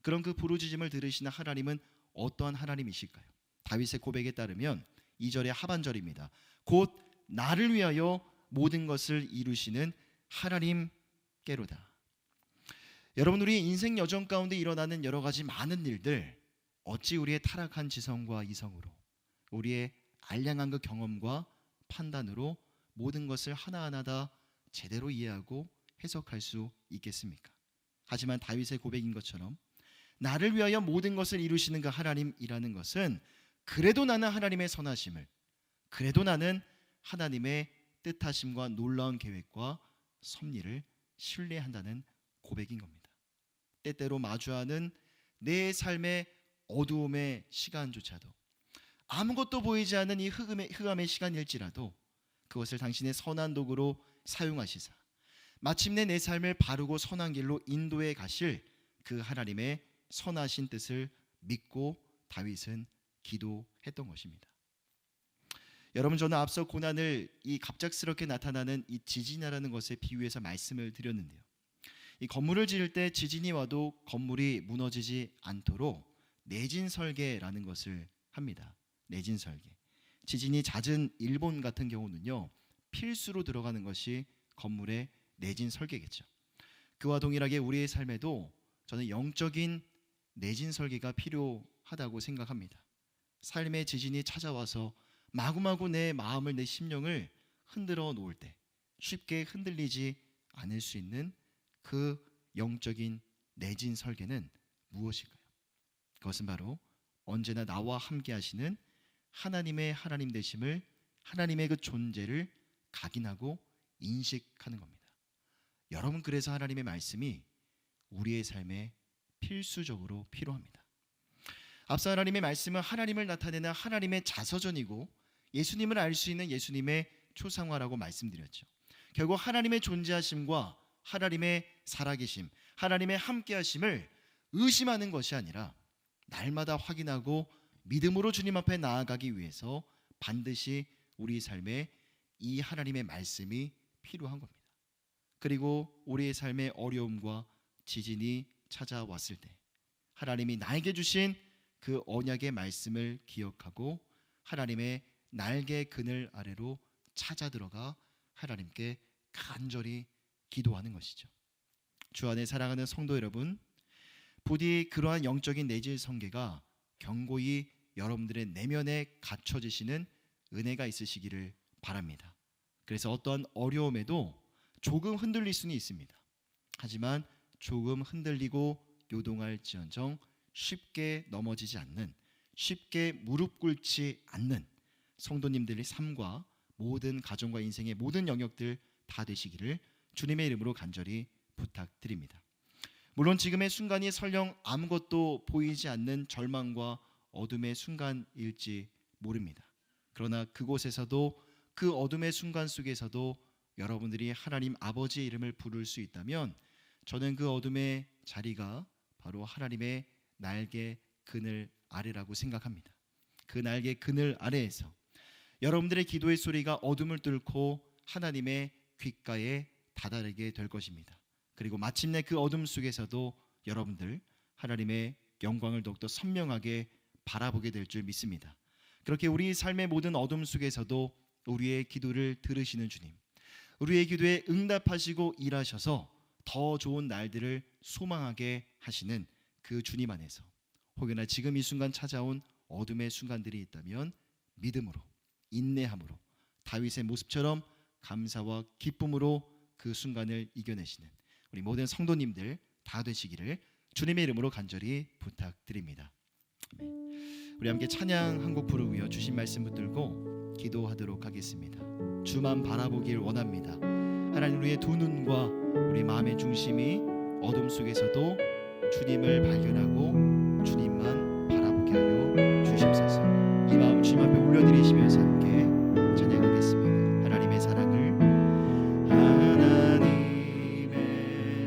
그런 그 부르짖음을 들으시는 하나님은 어떠한 하나님이실까요? 다윗의 고백에 따르면 2절의 하반절입니다. 곧 나를 위하여 모든 것을 이루시는 하나님께로다. 여러분, 우리 인생 여정 가운데 일어나는 여러 가지 많은 일들, 어찌 우리의 타락한 지성과 이성으로, 우리의 알량한 그 경험과 판단으로 모든 것을 하나하나 다 제대로 이해하고 해석할 수 있겠습니까? 하지만 다윗의 고백인 것처럼 나를 위하여 모든 것을 이루시는 그 하나님이라는 것은 그래도 나는 하나님의 선하심을, 그래도 나는 하나님의 뜻하심과 놀라운 계획과 섭리를 신뢰한다는 고백인 겁니다. 때때로 마주하는 내 삶의 어두움의 시간조차도, 아무것도 보이지 않는 이 흑암의 시간일지라도 그것을 당신의 선한 도구로 사용하시사 마침내 내 삶을 바르고 선한 길로 인도해 가실 그 하나님의 선하신 뜻을 믿고 다윗은 기도했던 것입니다. 여러분, 저는 앞서 고난을 이 갑작스럽게 나타나는 이 지진이라는 것에 비유해서 말씀을 드렸는데요. 이 건물을 지을 때 지진이 와도 건물이 무너지지 않도록 내진 설계라는 것을 합니다. 내진 설계. 지진이 잦은 일본 같은 경우는요, 필수로 들어가는 것이 건물의 내진 설계겠죠. 그와 동일하게 우리의 삶에도 저는 영적인 내진 설계가 필요하다고 생각합니다. 삶의 지진이 찾아와서 마구마구 내 마음을, 내 심령을 흔들어 놓을 때 쉽게 흔들리지 않을 수 있는 그 영적인 내진 설계는 무엇일까요? 그것은 바로 언제나 나와 함께 하시는 하나님의 하나님 되심을, 하나님의 그 존재를 각인하고 인식하는 겁니다. 여러분, 그래서 하나님의 말씀이 우리의 삶에 필수적으로 필요합니다. 앞서 하나님의 말씀은 하나님을 나타내는 하나님의 자서전이고 예수님을 알 수 있는 예수님의 초상화라고 말씀드렸죠. 결국 하나님의 존재하심과 하나님의 살아계심, 하나님의 함께하심을 의심하는 것이 아니라 날마다 확인하고 믿음으로 주님 앞에 나아가기 위해서 반드시 우리 삶에 이 하나님의 말씀이 필요한 겁니다. 그리고 우리의 삶의 어려움과 지진이 찾아왔을 때 하나님이 나에게 주신 그 언약의 말씀을 기억하고 하나님의 날개 그늘 아래로 찾아 들어가 하나님께 간절히 기도하는 것이죠. 주 안에 사랑하는 성도 여러분, 부디 그러한 영적인 내질 성계가 견고히 여러분들의 내면에 갖춰지시는 은혜가 있으시기를 바랍니다. 그래서 어떠한 어려움에도 조금 흔들릴 수는 있습니다. 하지만 조금 흔들리고 요동할지언정 쉽게 넘어지지 않는, 쉽게 무릎 꿇지 않는 성도님들의 삶과 모든 가정과 인생의 모든 영역들 다 되시기를 주님의 이름으로 간절히 부탁드립니다. 물론 지금의 순간이 설령 아무것도 보이지 않는 절망과 어둠의 순간일지 모릅니다. 그러나 그곳에서도, 그 어둠의 순간 속에서도 여러분들이 하나님 아버지의 이름을 부를 수 있다면 저는 그 어둠의 자리가 바로 하나님의 날개 그늘 아래라고 생각합니다. 그 날개 그늘 아래에서 여러분들의 기도의 소리가 어둠을 뚫고 하나님의 귓가에 다다르게 될 것입니다. 그리고 마침내 그 어둠 속에서도 여러분들 하나님의 영광을 더욱더 선명하게 바라보게 될 줄 믿습니다. 그렇게 우리 삶의 모든 어둠 속에서도 우리의 기도를 들으시는 주님, 우리의 기도에 응답하시고 일하셔서 더 좋은 날들을 소망하게 하시는 그 주님 안에서, 혹여나 지금 이 순간 찾아온 어둠의 순간들이 있다면 믿음으로, 인내함으로, 다윗의 모습처럼 감사와 기쁨으로 그 순간을 이겨내시는 우리 모든 성도님들 다 되시기를 주님의 이름으로 간절히 부탁드립니다. 우리 함께 찬양 한 곡 부르고요, 주신 말씀 붙들고 기도하도록 하겠습니다. 주만 바라보길 원합니다. 하나님, 우리의 두 눈과 우리 마음의 중심이 어둠 속에서도 주님을 발견하고 주님만 바라보게 하여 주시옵소서. 이 마음 주님 앞에 올려드리시면서 함께 찬양하겠습니다. 하나님의 사랑을, 하나님의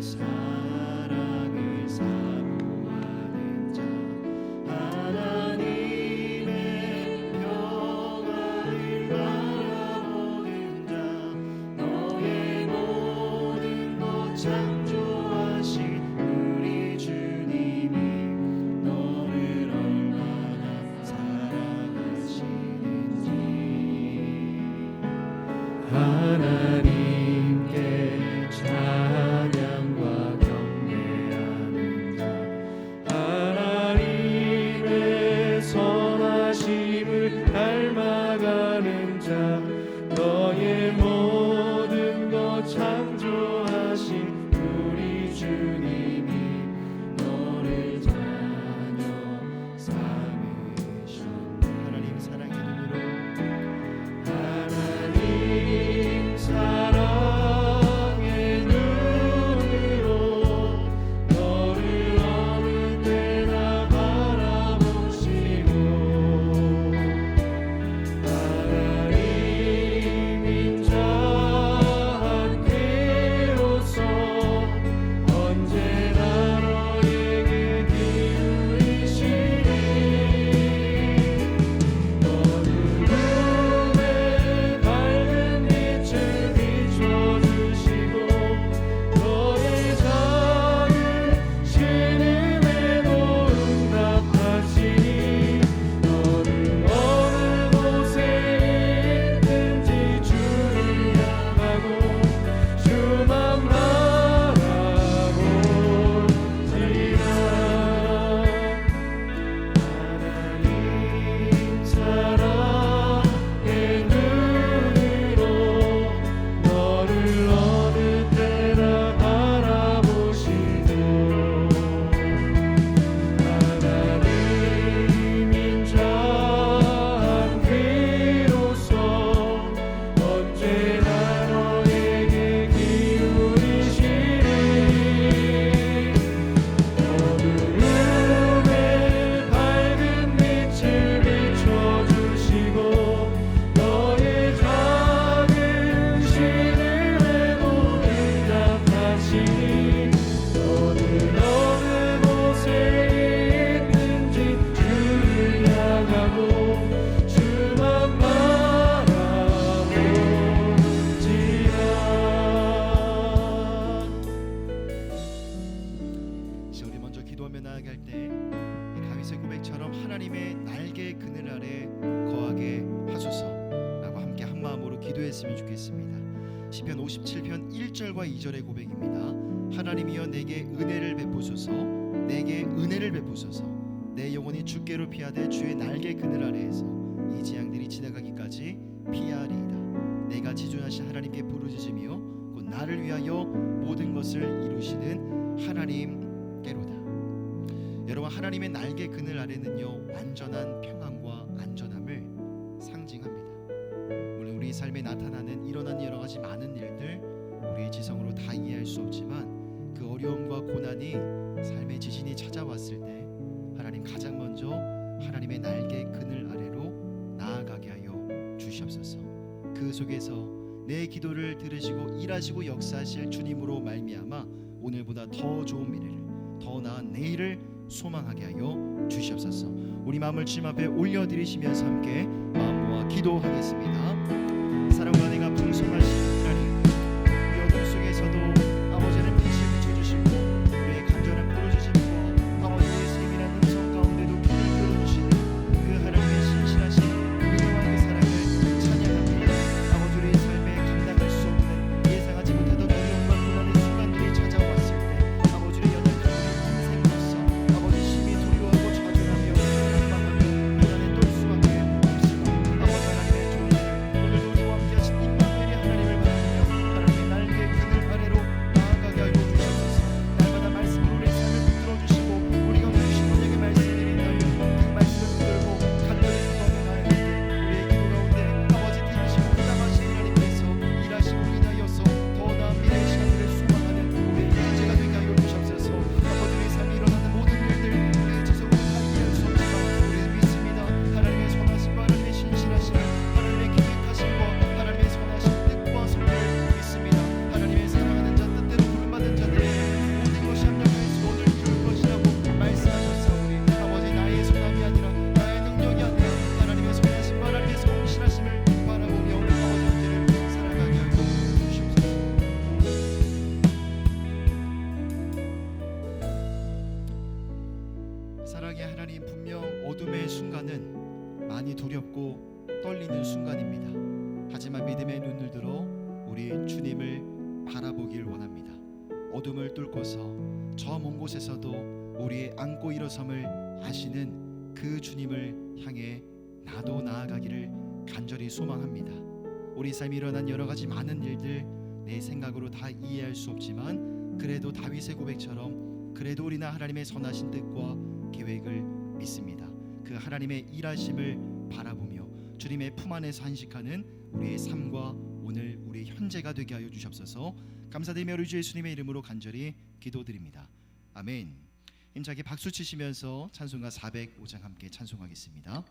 사랑을 사모하는 자, 하나님의 평안을 바라보는 자, 너의 모든 것 창조하신 우리 주님이 너를 얼마나 사랑하시는지, 하나님께 찬양과 경배하는 자, 하나님의 선하심을 닮아가는 자, 너의 모든 것 창조하신 우리 주님이 너를 자녀 삼으셨네. 하나님 사랑의 눈으로, 하나님 사랑의 눈으로 너를 어느 때나 바라보시고, 하나님 인자 함께로서 언제나 너에게 기울이시니, 어두움에 밝은 빛을 비춰주시고, 너의 작은 신음에도 응답하시니, 너는 어느 곳에 있든지 주를 향하고 주만 바라보지라. 하나님 사랑의 눈으로 너를 어느 때나 바라보시고, 하나님 인자 함께로서 언제나 너에게 기울이시니, 어두움에 밝은 빛을 비춰주시고, 너의 작은 신음에도 응답하시니, 너는 어느 곳에 있든지 주를 향하고 주만 바라보지라. 이제 우리 먼저 기도하며 나아갈 때 다윗의 고백처럼 하나님의 날개 그늘 아래 거하게 하소서라고 함께 한 마음으로 기도했으면 좋겠습니다. 시편 57편 1절과 2절의 고백입니다. 하나님이여 내게 은혜를 베푸소서, 내게 은혜를 베푸소서. 내 영혼이 주께로 피하되 주의 날개 그늘 아래에서 이 재앙들이 지나가기까지 피하리이다. 내가 지존하신 하나님께 부르짖으며 곧 나를 위하여 모든 것을 이루시는 하나님께로다. 여러분, 하나님의 날개 그늘 아래는요, 완전한 평안과 안전함을 상징합니다. 물론 우리 삶에 나타나는 일어나는 여러 가지 많은 일들 우리의 지성으로 다 이해할 수 없지만, 그 어려움과 고난이 삶의 지진이 찾아왔을 때 하나님 가장 먼저 하나님의 날개 그늘 아래로 나아가게 하여 주시옵소서. 그 속에서 내 기도를 들으시고 일하시고 역사하실 주님으로 말미암아 오늘보다 더 좋은 미래를, 더 나은 내일을 소망하게 하여 주시옵소서. 우리 마음을 주님 앞에 올려드리시면서 함께 마음 모아 기도하겠습니다. 사랑과 은혜가 풍성하신 하나님, 이 어둠 속에서도 아버지는 빛을 비춰주시고 우리의 간절한 부르짖음과 아버지의 세밀한 음성 가운데도 귀를 들어주시는 그 하나님의 신실하신 은혜와 그 사랑을 찬양합니다. 아버지, 우리의 삶에 감당할 수 없는 예상하지 못하던 어려움과 고난의 순간들이 찾아와 죽음의 순간은 많이 두렵고 떨리는 순간입니다. 하지만 믿음의 눈을 들어 우리 주님을 바라보길 원합니다. 어둠을 뚫고서 저 먼 곳에서도 우리의 안고 일어섬을 아시는 그 주님을 향해 나도 나아가기를 간절히 소망합니다. 우리 삶에 일어난 여러 가지 많은 일들 내 생각으로 다 이해할 수 없지만 그래도 다윗의 고백처럼 그래도 우리는 하나님의 선하신 뜻과 계획을 믿습니다. 그 하나님의 일하심을 바라보며 주님의 품 안에서 한식하는 우리의 삶과 오늘 우리 현재가 되게 하여 주시옵소서. 감사드리며 우리 주 예수님의 이름으로 간절히 기도드립니다. 아멘. 힘차게 박수 치시면서 찬송가 405장 함께 찬송하겠습니다.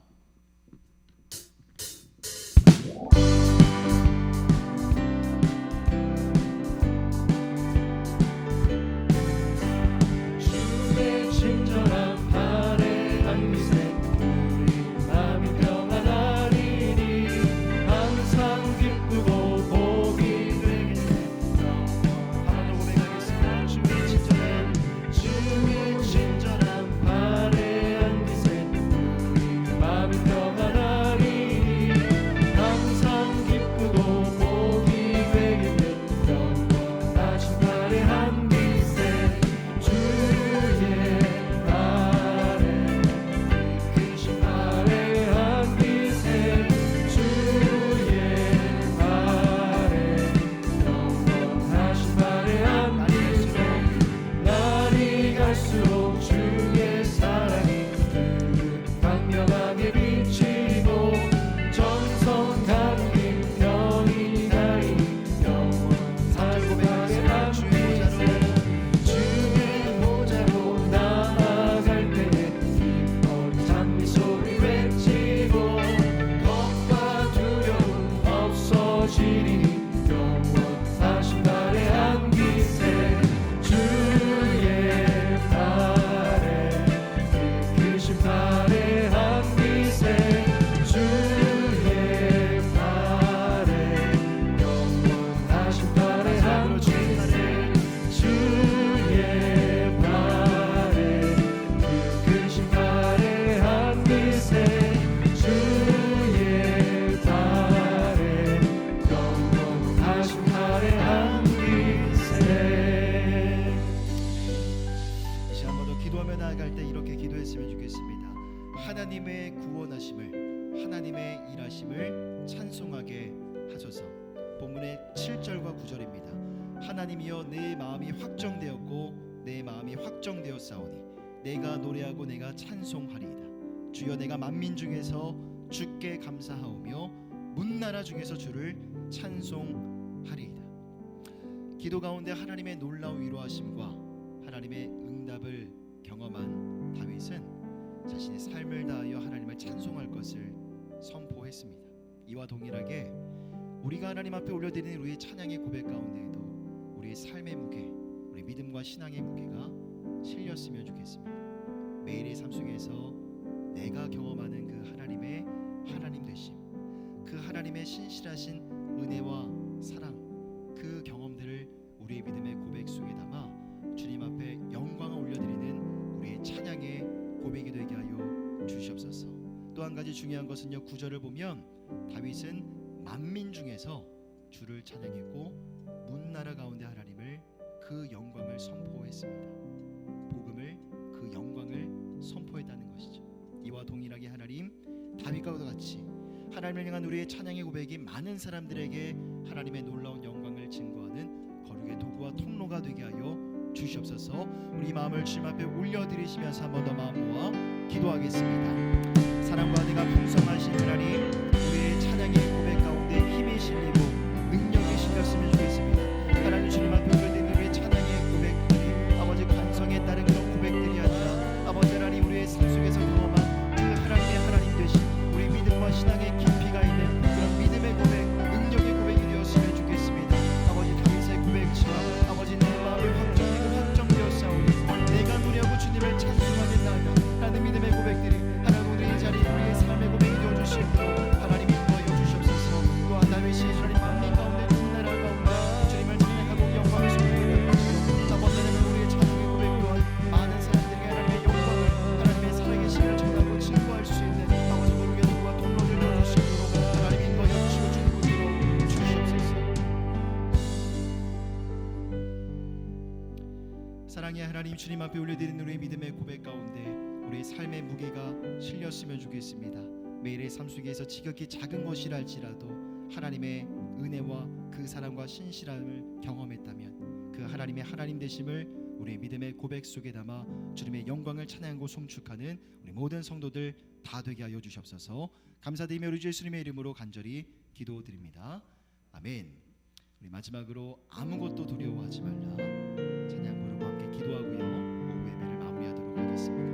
주의 친절한 발에 안기세 우리 마음이 평안하리니 항상 기쁘고 복이 되게 하나로 고백하겠습니다. 주의 친절한 발에 안기세 우리 마음이 평안하리니 항상 기쁘고 복이 되게 영원하신 발에 안기세 주의 발에 크신 발에 안기세 주의 발에 영원하신 발에 안기세 날이 갈수록 주의 사랑이 강력하게 비치고 정성 담긴 병이 나이니 영원하신 발에 안기세 주의 보자고 나아갈 때에 기뻐 장미 소리 외치고 겁과 두려움 없어지리니 영원하신 발에 안기세 주의 발에 크신 발에 안기세 주의 발에 영원하신 발에 안기세 주의 발에 크신 발에 안기세 주의 발에 영원하신 발에 안기세. 이 시간 모두 기도하며 나아갈 때 이렇게 기도했으면 좋겠습니다. 하나님의 구원하심을 하나님의 일하심을 찬송하게 하소서. 본문의 7절과 9절입니다. 하나님이여 내 마음이 확정되었고 내 마음이 확정되었사오니 내가 노래하고 내가 찬송하리이다. 주여 내가 만민 중에서 주께 감사하오며 문나라 중에서 주를 찬송하리이다. 기도 가운데 하나님의 놀라운 위로하심과 하나님의 응답을 경험한 다윗은 자신의 삶을 다하여 하나님을 찬송할 것을 선포했습니다. 이와 동일하게 우리가 하나님 앞에 올려드리는 우리의 찬양의 고백 가운데에도 우리의 삶의 무게, 우리 믿음과 신앙의 무게가 실렸으면 좋겠습니다. 매일의 삶 속에서 내가 경험하는 그 하나님의 하나님 되심, 그 하나님의 신실하신 은혜와 사랑, 그 경험들을 우리의 믿음의 고백 속에 담아 주님 앞에 영광을 올려드리는 우리의 찬양의 고백이 되게 하여 주시옵소서. 또 한 가지 중요한 것은요, 9절을 보면 다윗은 만민 중에서 주를 찬양했고 문나라 가운데 하나님을 그 영광을 선포했습니다. 복음을 그 영광을 선포했다는 것이죠. 이와 동일하게 하나님 다윗과 같이 하나님을 향한 우리의 찬양의 고백이 많은 사람들에게 하나님의 놀라운 영광을 증거하는 거룩의 도구와 통로가 되게 하여 주시옵소서. 우리 마음을 주님 앞에 올려드리시면서 한 번 더 마음 모아 기도하겠습니다. 사랑과 은혜가 풍성하신 하나님, 우리의 찬양의 고백 가운데 힘이 실리고 능력이 실렸으면 좋겠습니다. 하나님 주님 앞에 올려드리는 우리의 찬양의 고백들이 아버지 관성에 따른 그런 고백들이 아니라 아버지 하나님 우리의 삶 속에서 경험한 그 하나님의 하나님 되신 우리 믿음과 신앙의 깊이가 있는 그런 믿음의 고백, 능력의 고백이 되었으면 좋겠습니다. 아버지 다윗의 고백처럼 아버지 내 마음이 확정되고 확정되었사오니 내가 노래하고 주님을 찬송하겠나이다 라는 믿음의 고백들이 하나님 우리 하나님 주님 앞에 올려드리는 우리의 믿음의 고백 가운데 우리의 삶의 무게가 실렸으면 좋겠습니다. 매일의 삶 속에서 지극히 작은 것이라 할지라도 하나님의 은혜와 그 사랑과 신실함을 경험했다면 그 하나님의 하나님 되심을 우리의 믿음의 고백 속에 담아 주님의 영광을 찬양하고 송축하는 우리 모든 성도들 다 되게 하여 주시옵소서. 감사드리며 우리 주 예수님의 이름으로 간절히 기도드립니다. 아멘. 우리 마지막으로 아무것도 두려워하지 말라 찬양 부르고 함께 기도하고요 오후 예배를 마무리하도록 하겠습니다.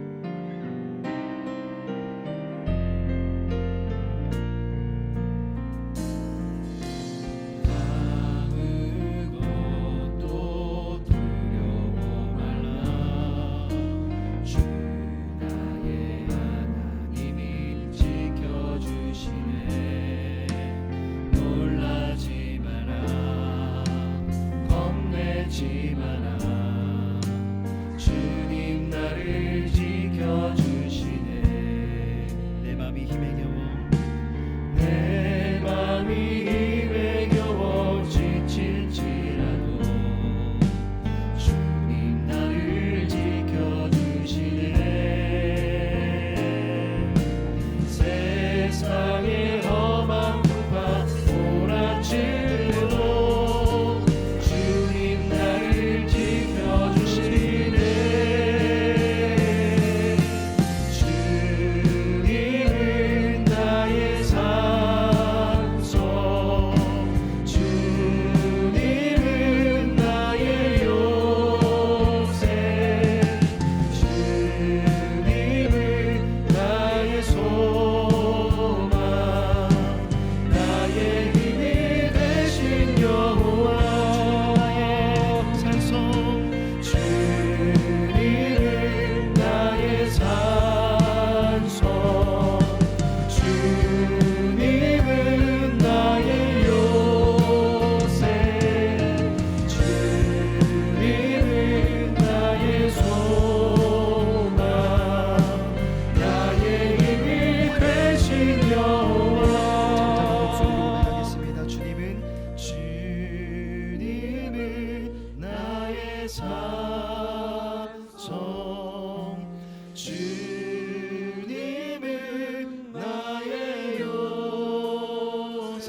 주님은 나의 요새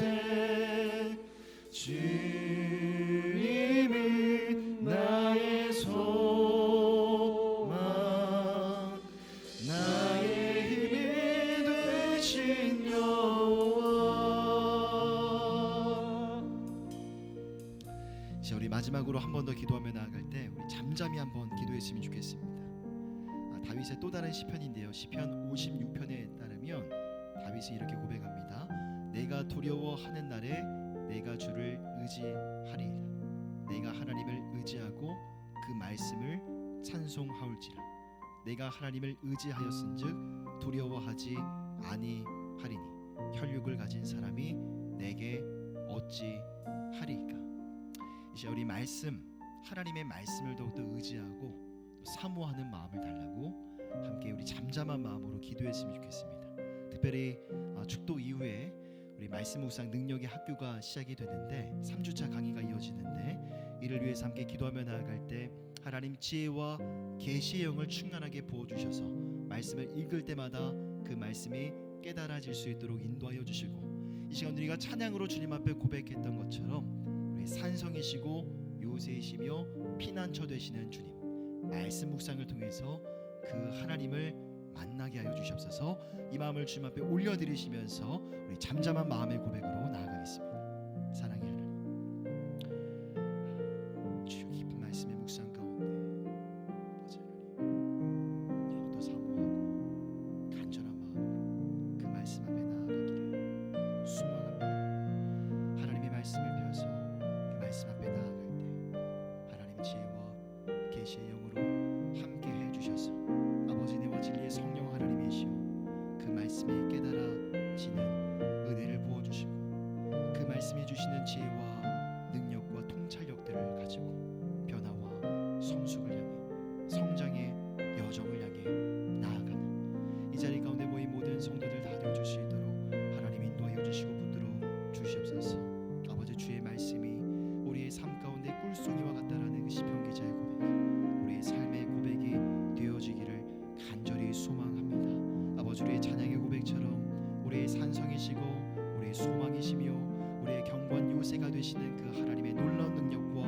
주님은 나의 소망 나의 힘이 되신 여호와. 이제 우리 마지막으로 한 번 더 기도하며 나아갈 때 우리 잠잠히 한번 기도했으면 좋겠습니다. 다윗의 또 다른 시편인데요. 시편 56편에 따르면 다윗이 이렇게 고백합니다. 내가 두려워하는 날에 내가 주를 의지하리이다. 내가 하나님을 의지하고 그 말씀을 찬송하올지라. 내가 하나님을 의지하였은즉 두려워하지 아니하리니 혈육을 가진 사람이 내게 어찌 하리이까. 이제 우리 말씀 하나님의 말씀을 더욱더 의지하고 사모하는 마음을 달라고 함께 우리 잠잠한 마음으로 기도했으면 좋겠습니다. 특별히 축도 이후에 우리 말씀 묵상 능력의 학교가 시작이 되는데 3주차 강의가 이어지는데 이를 위해서 함께 기도하며 나아갈 때 하나님 지혜와 계시의 영을 충만하게 부어주셔서 말씀을 읽을 때마다 그 말씀이 깨달아질 수 있도록 인도하여 주시고 이 시간 우리가 찬양으로 주님 앞에 고백했던 것처럼 우리 산성이시고 요새이시며 피난처 되시는 주님 말씀 묵상을 통해서 그 하나님을 만나게 하여 주시옵소서. 이 마음을 주님 앞에 올려드리시면서 우리 잠잠한 마음의 고백으로 나아가겠습니다. 사랑의 하나님, 주의 깊은 말씀의 묵상 가운데 아버지 하나님 더욱더 사모하고 간절한 마음으로 그 말씀 앞에 나아가기를 소망합니다. 하나님의 말씀을 배워서 그 말씀 앞에 나아갈 때 하나님의 지혜와 계시의 영으로 함께 해주셔서 아버지 내와 진리의 성령 하나님이시여 그 말씀이 깨달아지는 은혜를 부어주시고 그 말씀 우리의 산성이시고 우리의 소망이시며 우리의 경고한 요새가 되시는 그 하나님의 놀라운 능력과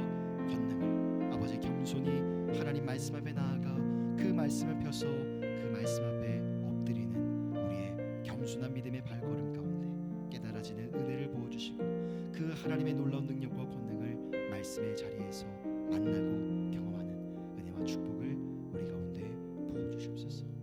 권능을 아버지 겸손히 하나님 말씀 앞에 나아가 그 말씀을 펴서 그 말씀 앞에 엎드리는 우리의 겸손한 믿음의 발걸음 가운데 깨달아지는 은혜를 부어주시고 그 하나님의 놀라운 능력과 권능을 말씀의 자리에서 만나고 경험하는 은혜와 축복을 우리 가운데 부어주시옵소서.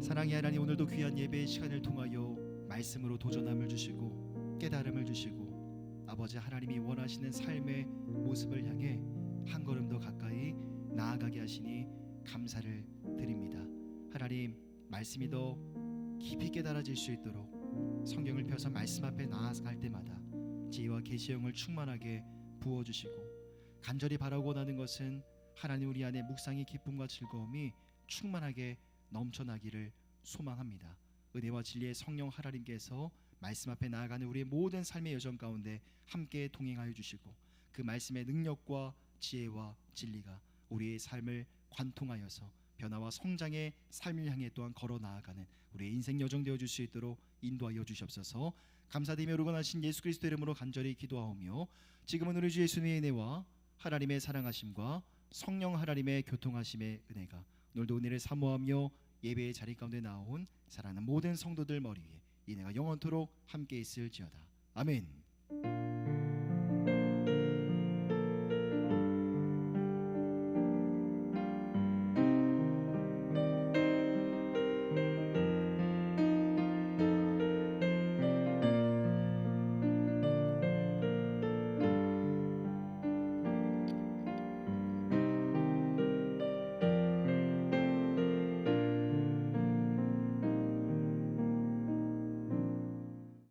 사랑의 하나님, 오늘도 귀한 예배의 시간을 통하여 말씀으로 도전함을 주시고 깨달음을 주시고 아버지 하나님이 원하시는 삶의 모습을 향해 한 걸음 더 가까이 나아가게 하시니 감사를 드립니다. 하나님, 말씀이 더 깊이 깨달아질 수 있도록 성경을 펴서 말씀 앞에 나아갈 때마다 지혜와 계시형을 충만하게 부어주시고 간절히 바라고 원하는 것은 하나님 우리 안에 묵상의 기쁨과 즐거움이 충만하게 넘쳐나기를 소망합니다. 은혜와 진리의 성령 하나님께서 말씀 앞에 나아가는 우리의 모든 삶의 여정 가운데 함께 동행하여 주시고 그 말씀의 능력과 지혜와 진리가 우리의 삶을 관통하여서 변화와 성장의 삶을 향해 또한 걸어 나아가는 우리의 인생 여정 되어 줄 수 있도록 인도하여 주시옵소서. 감사드리며 루건하신 예수 그리스도 이름으로 간절히 기도하오며 지금은 우리 주 예수님의 은혜와 하나님의 사랑하심과 성령 하나님의 교통하심의 은혜가 오늘도 은혜를 사모하며 예배의 자리 가운데 나온 사랑하는 모든 성도들 머리 위에 이 은혜가 영원토록 함께 있을지어다. 아멘.